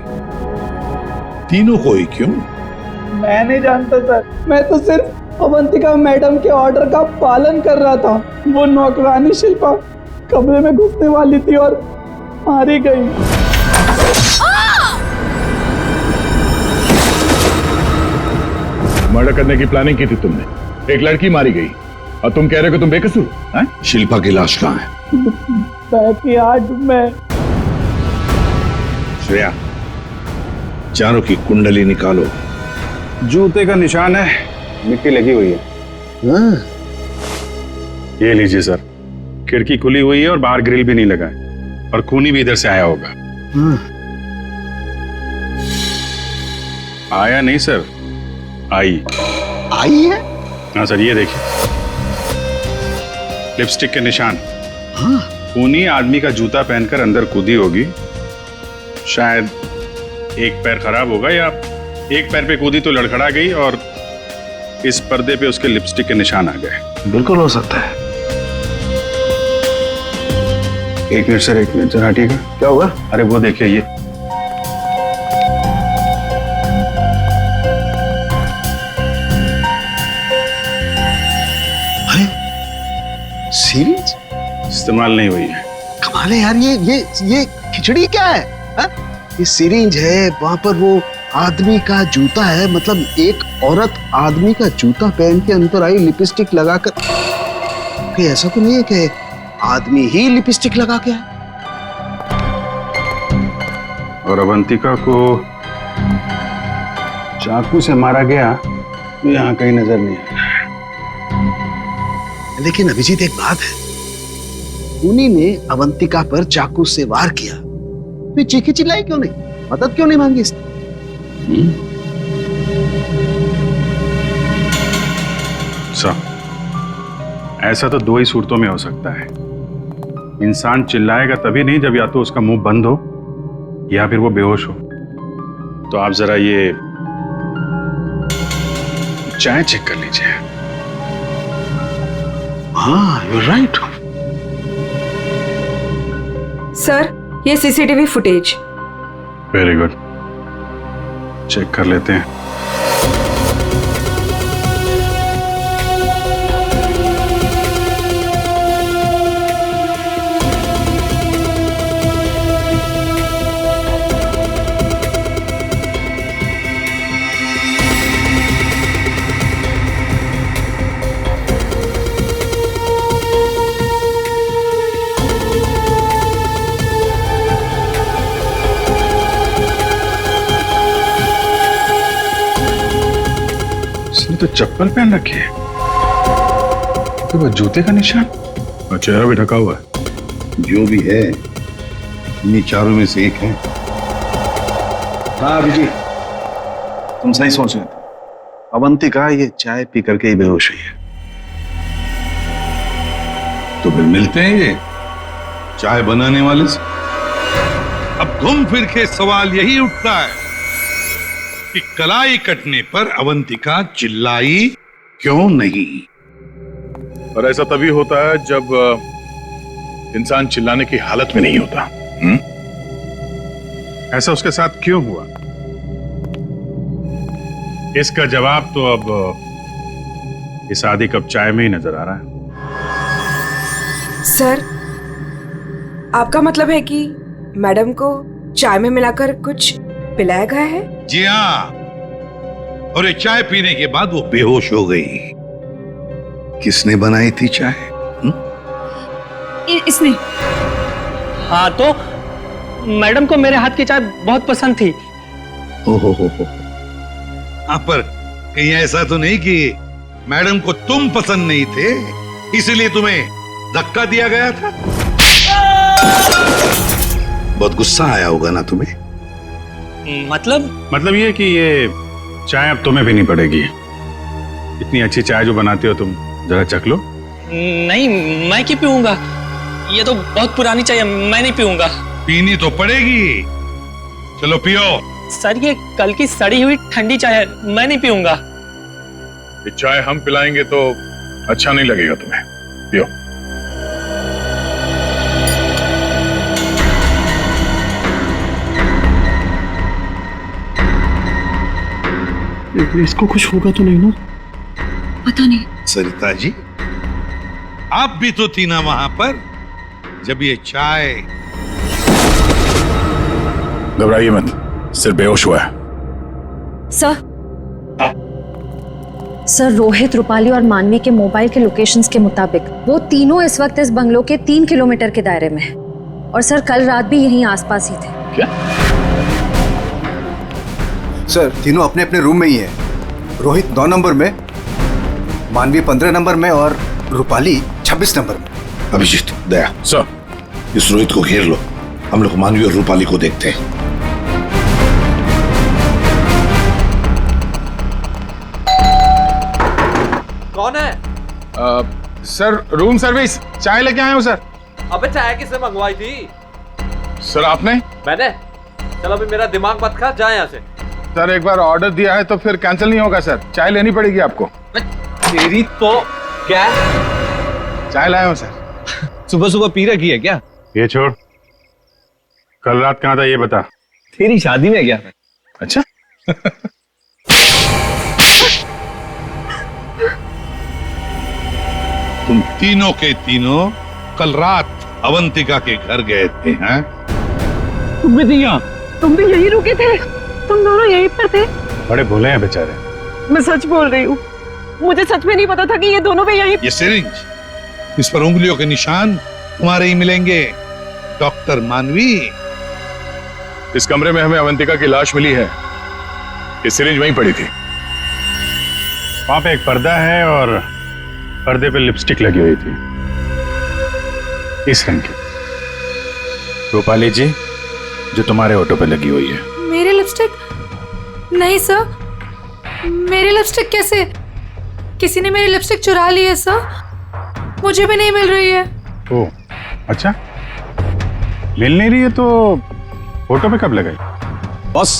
तीनों को ही क्यों? मैं नहीं जानता सर, मैं तो सिर्फ अवंतिका मैडम के ऑर्डर का पालन कर रहा था। वो नौकरानी शिल्पा कमरे में घुसने वाली थी और मारी गई। मर्डर करने की प्लानिंग की थी तुमने, एक लड़की मारी गई और तुम कह रहे हो कि तुम बेकसूर हैं? शिल्पा की लाश कहाँ है? बैकयार्ड में। श्रेया, चारों की कुंडली निकालो। जूते का निशान है, मिट्टी लगी हुई है। ये लीजिए सर, खिड़की खुली हुई है और बाहर ग्रिल भी नहीं लगा है और खूनी भी इधर से आया होगा। आया नहीं सर, आई है? हाँ सर, ये देखिए लिपस्टिक के निशान। खूनी आदमी का जूता पहनकर अंदर कूदी होगी। शायद एक पैर खराब होगा या एक पैर पे कूदी तो लड़खड़ा गई और इस पर्दे पे उसके लिपस्टिक के निशान आ गए। बिल्कुल हो सकता है। एक मिनट सर, एक मिनट जरा हटिएगा। क्या हुआ? अरे वो देखिए, ये सीरीज इस्तेमाल नहीं हुई है। कमाल है यार, ये खिचड़ी क्या है? हा? ये सिरिंज है, वहां पर वो आदमी का जूता है। मतलब एक औरत आदमी का जूता पहन के अंदर आई लिपस्टिक लगाकर। कहीं ऐसा तो नहीं है कि आदमी ही लिपस्टिक लगा के आए? और अवंतिका को चाकू से मारा गया तो यहाँ कहीं नजर नहीं आया। लेकिन अभिजीत, एक बात है, खूनी ने अवंतिका पर चाकू से वार किया, तो चीखी चिल्लाई क्यों नहीं? मदद क्यों नहीं मांगी इसने? ऐसा तो 2 ही सूरतों में हो सकता है। इंसान चिल्लाएगा तभी नहीं जब या तो उसका मुंह बंद हो या फिर वो बेहोश हो। तो आप जरा ये चाय चेक कर लीजिए। हाँ, you're right. सर, ये CCTV footage. Very good, check कर लेते हैं। तो चप्पल पहन रखी है, तो वो जूते का निशान और चेहरा भी ढका हुआ है। जो भी है, इन चारों में से एक है। हाँ अभिजीत, तुम सही सोच रहे थे। अवंतिका ये चाय पी करके ही बेहोश हुई है। तो फिर मिलते हैं ये चाय बनाने वाले से। अब घूम फिर के सवाल यही उठता है कि कलाई कटने पर अवंतिका चिल्लाई क्यों नहीं? और ऐसा तभी होता है जब इंसान चिल्लाने की हालत में नहीं होता। ऐसा उसके साथ क्यों हुआ? इसका जवाब तो अब इस आधी कप चाय में ही नजर आ रहा है। सर, आपका मतलब है कि मैडम को चाय में मिलाकर कुछ पिलाया गया है? जी हाँ, और ये चाय पीने के बाद वो बेहोश हो गई। किसने बनाई थी चाय? इसने। हाँ, तो मैडम को मेरे हाथ की चाय बहुत पसंद थी। हो। हाँ, पर कहीं ऐसा तो नहीं कि मैडम को तुम पसंद नहीं थे, इसलिए तुम्हें धक्का दिया गया था? बहुत गुस्सा आया होगा ना तुम्हें? मतलब ये कि ये चाय अब तुम्हें पीनी पड़ेगी। इतनी अच्छी चाय जो बनाते हो तुम, जरा चख लो। नहीं, मैं क्यों पीऊंगा? ये तो बहुत पुरानी चाय है, मैं नहीं पीऊंगा। पीनी तो पड़ेगी, चलो पियो। सर ये कल की सड़ी हुई ठंडी चाय है, मैं नहीं पीऊंगा। ये चाय हम पिलाएंगे तो अच्छा नहीं लगेगा तुम्हें, पियो। इसको कुछ होगा तो नहीं ना? पता नहीं। सरिता जी, आप भी तो थी ना वहां पर जब ये चाय। घबराइए मत, सिर्फ बेहोश हुआ है। सर रोहित, रूपाली और मानवी के मोबाइल के लोकेशंस के मुताबिक वो तीनों इस वक्त इस बंगलो के 3 किलोमीटर के दायरे में हैं। और सर कल रात भी यहीं आसपास ही थे। क्या? सर तीनों अपने अपने रूम में ही है। रोहित 9 नंबर में, मानवी 15 नंबर में और रूपाली 26 नंबर में। अभिजीत, दया सर, इस रोहित को घेर लो, हम लोग मानवी और रूपाली को देखते हैं। कौन है? सर रूम सर्विस, चाय लेके आए हो सर। अबे चाय किसने मंगवाई थी? सर आपने? मैंने। चलो अभी मेरा दिमाग मत खा, जा यहाँ से। सर एक बार ऑर्डर दिया है तो फिर कैंसिल नहीं होगा सर, चाय लेनी पड़ेगी आपको। तेरी तो क्या? चाय लाया हूँ सर। सुबह सुबह पी रखी है क्या? ये छोड़, कल रात कहाँ था ये बता। तेरी शादी में गया था। अच्छा। तुम तीनों के तीनों कल रात अवंतिका के घर गए थे, हैं? तुम भी नहीं, तुम भी यही रुके थे? तुम दोनों यहीं पर थे? बड़े भोले हैं बेचारे। मैं सच बोल रही हूँ, मुझे सच में नहीं पता था कि ये दोनों भी यहीं। ये सिरिंज, इस पर उंगलियों के निशान तुम्हारे ही मिलेंगे, डॉक्टर मानवी। इस कमरे में हमें अवंतिका की लाश मिली है, ये सिरिंज वहीं पड़ी थी। वहां पे एक पर्दा है और पर्दे पे लिपस्टिक लगी हुई थी, इस रंग की। रूपाली जी, जो तुम्हारे ऑटो पे लगी हुई है। मेरी लिपस्टिक? नहीं सर, मेरी लिपस्टिक कैसे? किसी ने मेरी लिपस्टिक चुरा ली है सर, मुझे भी नहीं मिल रही है। ओह अच्छा, मिल नहीं रही है तो फोटो पे कब लगाई? बॉस,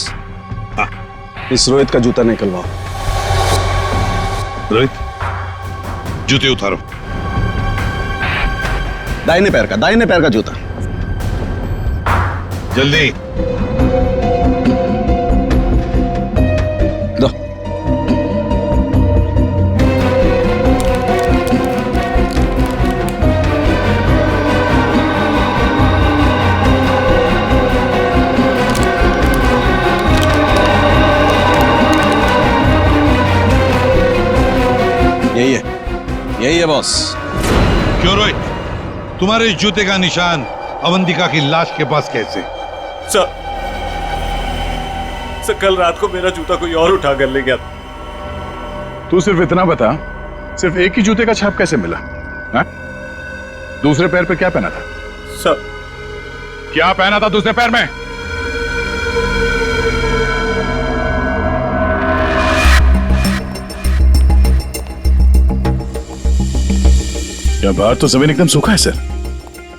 इस रोहित का जूता निकलवाओ। रोहित, जूते उतारो। दाहिने पैर का जूता। जल्दी। दो। यही है बॉस। क्यों रोहित, तुम्हारे इस जूते का निशान अवंतिका की लाश के पास कैसे? सर कल रात को मेरा जूता कोई और उठा कर ले गया। तू सिर्फ इतना बता, सिर्फ एक ही जूते का छाप कैसे मिला? हा? दूसरे पैर पे क्या पहना था? सर क्या पहना था दूसरे पैर में? क्या बाहर तो जमीन एकदम सूखा है सर,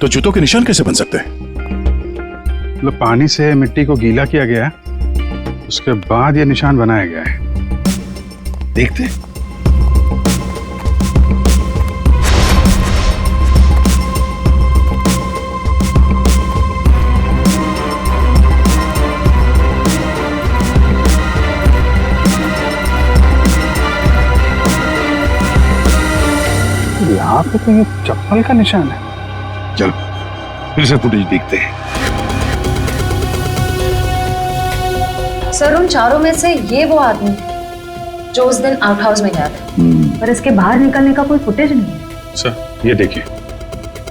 तो जूतों के निशान कैसे बन सकते हैं? मतलब पानी से मिट्टी को गीला किया गया है, उसके बाद ये निशान बनाया गया है। देखते हैं। यहाँ पे तो ये चप्पल का निशान है। चलो फिर से फुटेज देखते हैं। सर उन चारों में से ये वो आदमी जो उस दिन आउट हाउस में गया था, पर इसके बाहर निकलने का कोई फुटेज नहीं है। सर ये देखिए,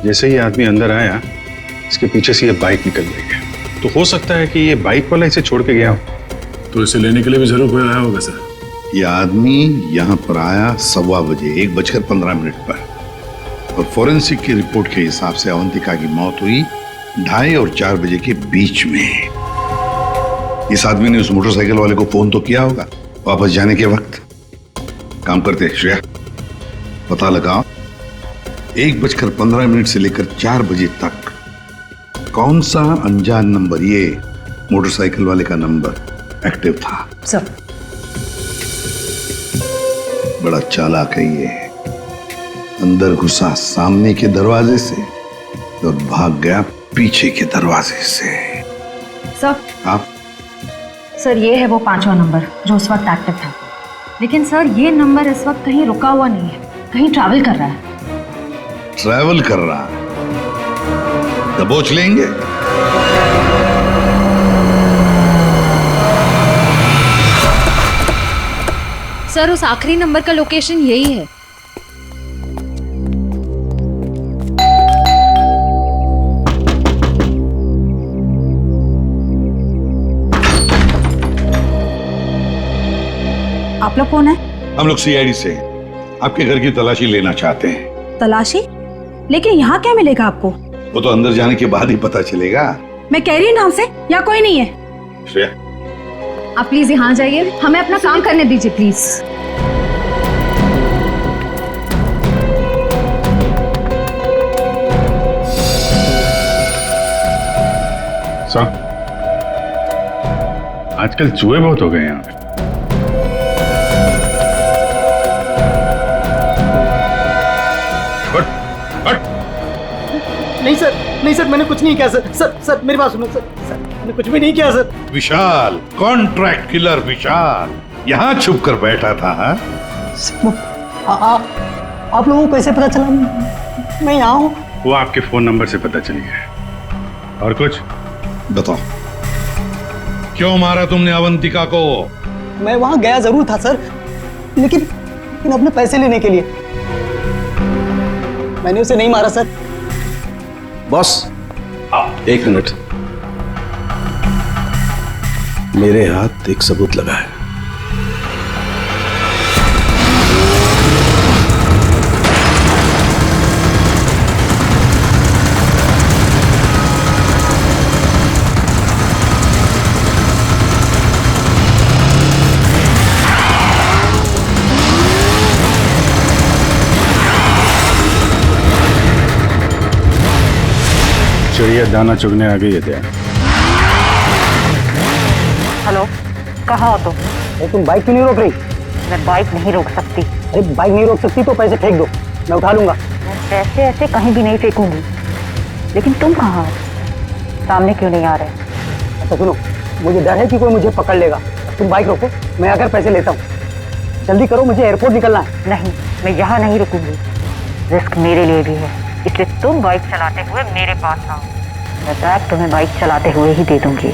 जैसे ही आदमी अंदर आया, इसके पीछे से ये बाइक निकल गई है, तो हो सकता है कि ये बाइक वाला इसे छोड़ के गया हो, तो इसे लेने के लिए भी जरूर कोई आया होगा सर। ये आदमी यहाँ पर आया 1:15 बजे, 1:15 पर, और फोरेंसिक की रिपोर्ट के हिसाब से अवंतिका की मौत हुई 2:30 और 4 बजे के बीच में। इस आदमी ने उस मोटरसाइकिल वाले को फोन तो किया होगा वापस जाने के वक्त। काम करते श्रेया, पता लगाओ 1:15 से लेकर 4 बजे तक कौन सा अनजान नंबर, ये मोटरसाइकिल वाले का नंबर एक्टिव था। सर। बड़ा चालाक है ये। अंदर घुसा सामने के दरवाजे से और भाग गया पीछे के दरवाजे से। सर। आप? सर ये है वो 5वां नंबर जो उस वक्त एक्टिव था, लेकिन सर ये नंबर इस वक्त कहीं रुका हुआ नहीं है, कहीं ट्रैवल कर रहा है। ट्रैवल कर रहा है? दबोच लेंगे। सर उस आखिरी नंबर का लोकेशन यही है। आप लोग कौन है? हम लोग सीआईडी से आपके घर की तलाशी लेना चाहते हैं। तलाशी? लेकिन यहाँ क्या मिलेगा आपको? वो तो अंदर जाने के बाद ही पता चलेगा। मैं कह रही हूँ नाम से, यहाँ कोई नहीं है। श्रेया, आप प्लीज यहाँ जाइए, हमें अपना काम करने दीजिए प्लीज। सर, आजकल चूहे बहुत हो गए यहाँ पे। नहीं सर, मैंने कुछ नहीं किया सर। सर मेरी बात सुनो सर, मैंने कुछ भी नहीं किया सर। विशाल, कॉन्ट्रैक्ट किलर विशाल, यहाँ छुप कर बैठा था। आप लोगों को कैसे पता चला मैं यहाँ हूँ? वो आपके फोन नंबर से पता चली है। और कुछ बताओ, क्यों मारा तुमने अवंतिका को? मैं वहाँ गया जरूर था सर, लेकिन अपने पैसे लेने के लिए। मैंने उसे नहीं मारा सर। Boss, 1 minute. मेरे हाथ एक सबूत लगा है। चिड़िया दाना चुगने आ गई है क्या? हेलो, कहाँ हो तुम? तुम बाइक क्यों नहीं रोक रही? मैं बाइक नहीं रोक सकती। अरे बाइक नहीं रोक सकती तो पैसे फेंक दो, मैं उठा लूंगा। मैं पैसे ऐसे कहीं भी नहीं फेंकूंगी। लेकिन तुम कहाँ हो? सामने क्यों नहीं आ रहे? अच्छा सुनो, मुझे डर है कि कोई मुझे पकड़ लेगा। तुम बाइक रोको, मैं आकर पैसे लेता हूँ। जल्दी करो, मुझे एयरपोर्ट निकलना है। नहीं, मैं यहाँ नहीं रुकूंगी। रिस्क मेरे लिए भी है, इसलिए तुम बाइक चलाते हुए मेरे पास आओ। मैं बैग तुम्हें बाइक चलाते हुए ही दे दूंगी।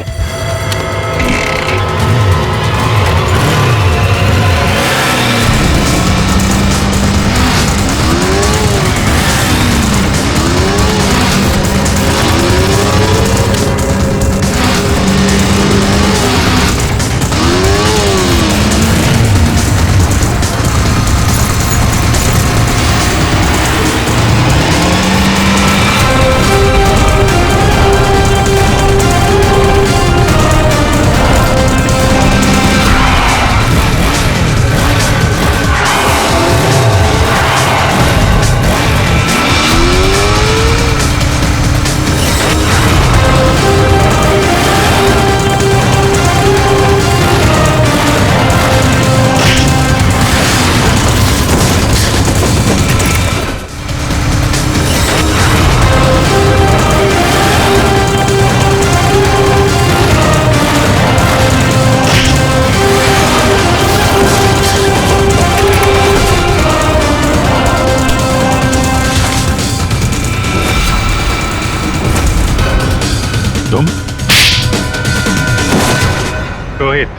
रोहित,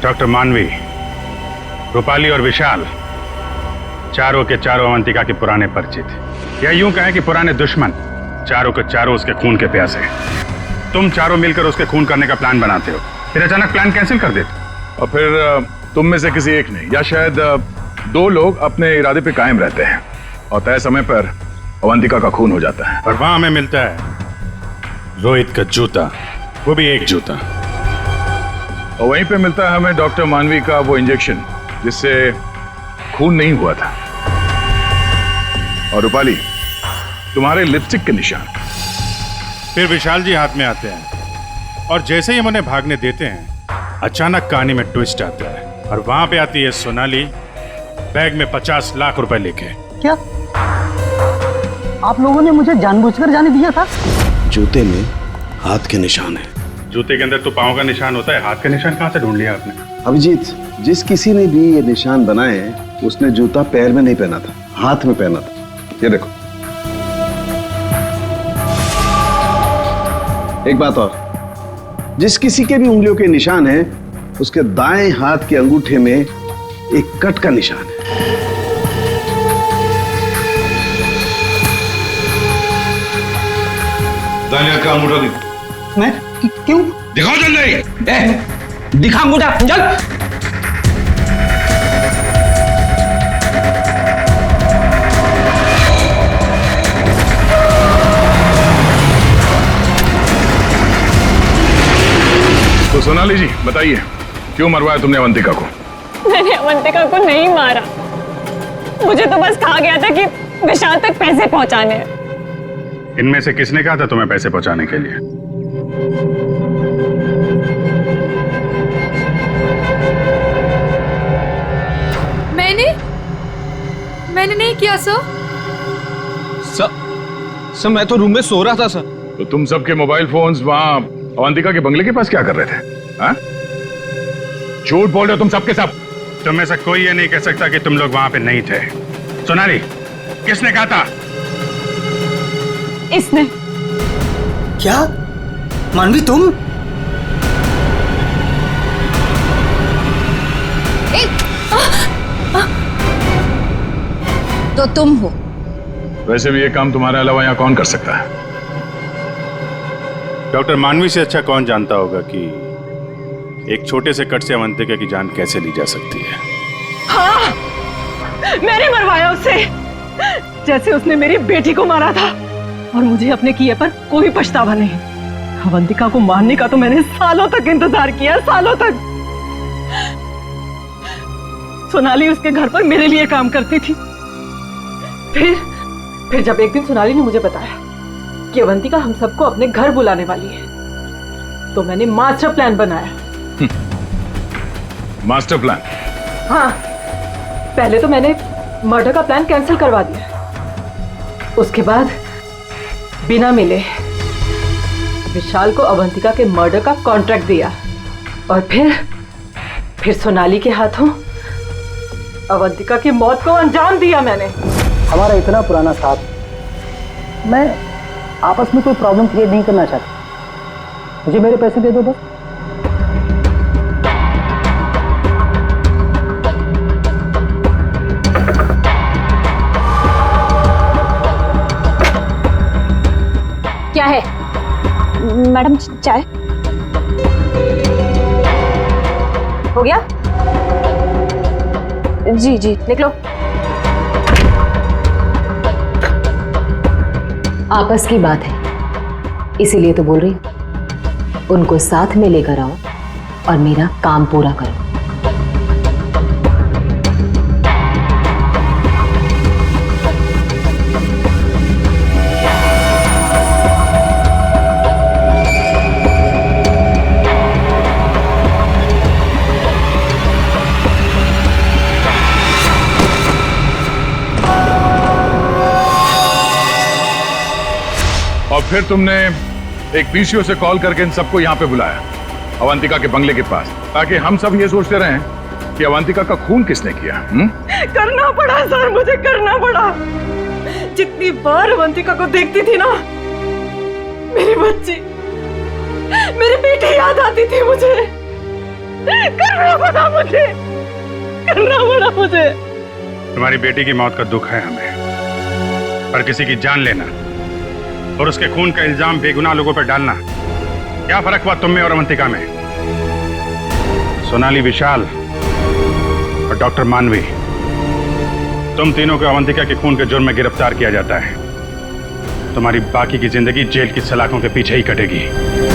डॉक्टर मानवी, रूपाली और विशाल, चारों के चारों अवंतिका के पुराने परिचित, या यूं कहें कि पुराने दुश्मन। चारों के चारों उसके खून के प्यासे। तुम चारों मिलकर उसके खून करने का प्लान बनाते हो, फिर अचानक प्लान कैंसिल कर देते। और फिर तुम में से किसी एक ने या शायद 2 लोग अपने इरादे पे कायम रहते हैं और तय समय पर अवंतिका का खून हो जाता है। और वहां हमें मिलता है रोहित का जूता, वो भी एक जूता। और वहीं पे मिलता है हमें डॉक्टर मानवी का वो इंजेक्शन जिससे खून नहीं हुआ था। और रूपाली, तुम्हारे लिपस्टिक के निशान। फिर विशाल जी हाथ में आते हैं और जैसे ही हम उन्हें भागने देते हैं अचानक कहानी में ट्विस्ट आता है और वहां पे आती है सोनाली बैग में 50 लाख रुपए लेके। क्या आप लोगों ने मुझे जानबूझकर जाने दिया था? जूते में हाथ के निशान है। जूते के अंदर तो पांव का निशान होता है, हाथ का निशान कहां से ढूंढ लिया आपने? अभिजीत, जिस किसी ने भी ये निशान बनाए हैं उसने जूता पैर में नहीं पहना था, हाथ में पहना था। ये देखो। एक बात और, जिस किसी के भी उंगलियों के निशान है उसके दाएं हाथ के अंगूठे में एक कट का निशान है। दाएं हाथ का अंगूठा दिखाओ। मैं क्यों? दिखाओ जल्दी। दिखा अंगूठा, चल। तो सोनाली जी बताइए, क्यों मरवाया तुमने अवंतिका को? मैंने अवंतिका को नहीं मारा, मुझे तो बस कहा गया था कि विशाल तक पैसे पहुंचाने हैं। इनमें से किसने कहा था तुम्हें पैसे पहुंचाने के लिए? मैंने नहीं किया सर। सर मैं तो रूम में सो रहा था सर। तो तुम सबके मोबाइल फोन्स वहां अवंतिका के बंगले के पास क्या कर रहे थे? हाँ? झूठ बोल रहे हो तुम सबके सब। तुम में से कोई ये नहीं कह सकता कि तुम लोग वहां पे नहीं थे। सोनाली, किसने कहा था? इसने। क्या? मानवी तुम? तो तुम हो। वैसे भी ये काम तुम्हारे अलावा यहाँ कौन कर सकता है? डॉक्टर मानवी से अच्छा कौन जानता होगा कि एक छोटे से कट से अवंतिका की जान कैसे ली जा सकती है। हाँ, मैंने मरवाया उसे, जैसे उसने मेरी बेटी को मारा था। और मुझे अपने किए पर कोई पछतावा नहीं। अवंतिका को मारने का तो मैंने सालों तक इंतजार किया, सालों तक। सोनाली उसके घर पर मेरे लिए काम करती थी। फिर जब एक दिन सोनाली ने मुझे बताया कि अवंतिका हम सबको अपने घर बुलाने वाली है, तो मैंने मास्टर प्लान बनाया। Master plan? हाँ, पहले तो मैंने मर्डर का प्लान कैंसिल करवा दिया। उसके बाद बिना मिले विशाल को अवंतिका के मर्डर का कॉन्ट्रैक्ट दिया और फिर सोनाली के हाथों अवंतिका की मौत को अंजाम दिया मैंने। हमारा इतना पुराना साथ, मैं आपस में कोई प्रॉब्लम क्रिएट नहीं करना चाहता। मुझे मेरे पैसे दे दो बस। क्या है मैडम? चाय हो गया? जी निकलो। आपस की बात है, इसीलिए तो बोल रही हूं। उनको साथ में लेकर आओ और मेरा काम पूरा करो। और फिर तुमने एक पीसीओ से कॉल करके इन सबको यहाँ पे बुलाया, अवंतिका के बंगले के पास, ताकि हम सब ये सोचते रहें कि अवंतिका का खून किसने किया। करना पड़ा सर, मुझे करना पड़ा। जितनी बार अवंतिका को देखती थी ना, मेरी बच्ची, मेरी बेटी याद आती थी मुझे। करना पड़ा मुझे, करना पड़ा मुझे। तुम्हारी बेटी की मौत का दुख है हमें, पर किसी की जान लेना और उसके खून का इल्जाम बेगुनाह लोगों पर डालना, क्या फर्क हुआ तुम में और अवंतिका में? सोनाली, विशाल और डॉक्टर मानवी, तुम तीनों को अवंतिका के खून के जुर्म में गिरफ्तार किया जाता है। तुम्हारी बाकी की जिंदगी जेल की सलाखों के पीछे ही कटेगी।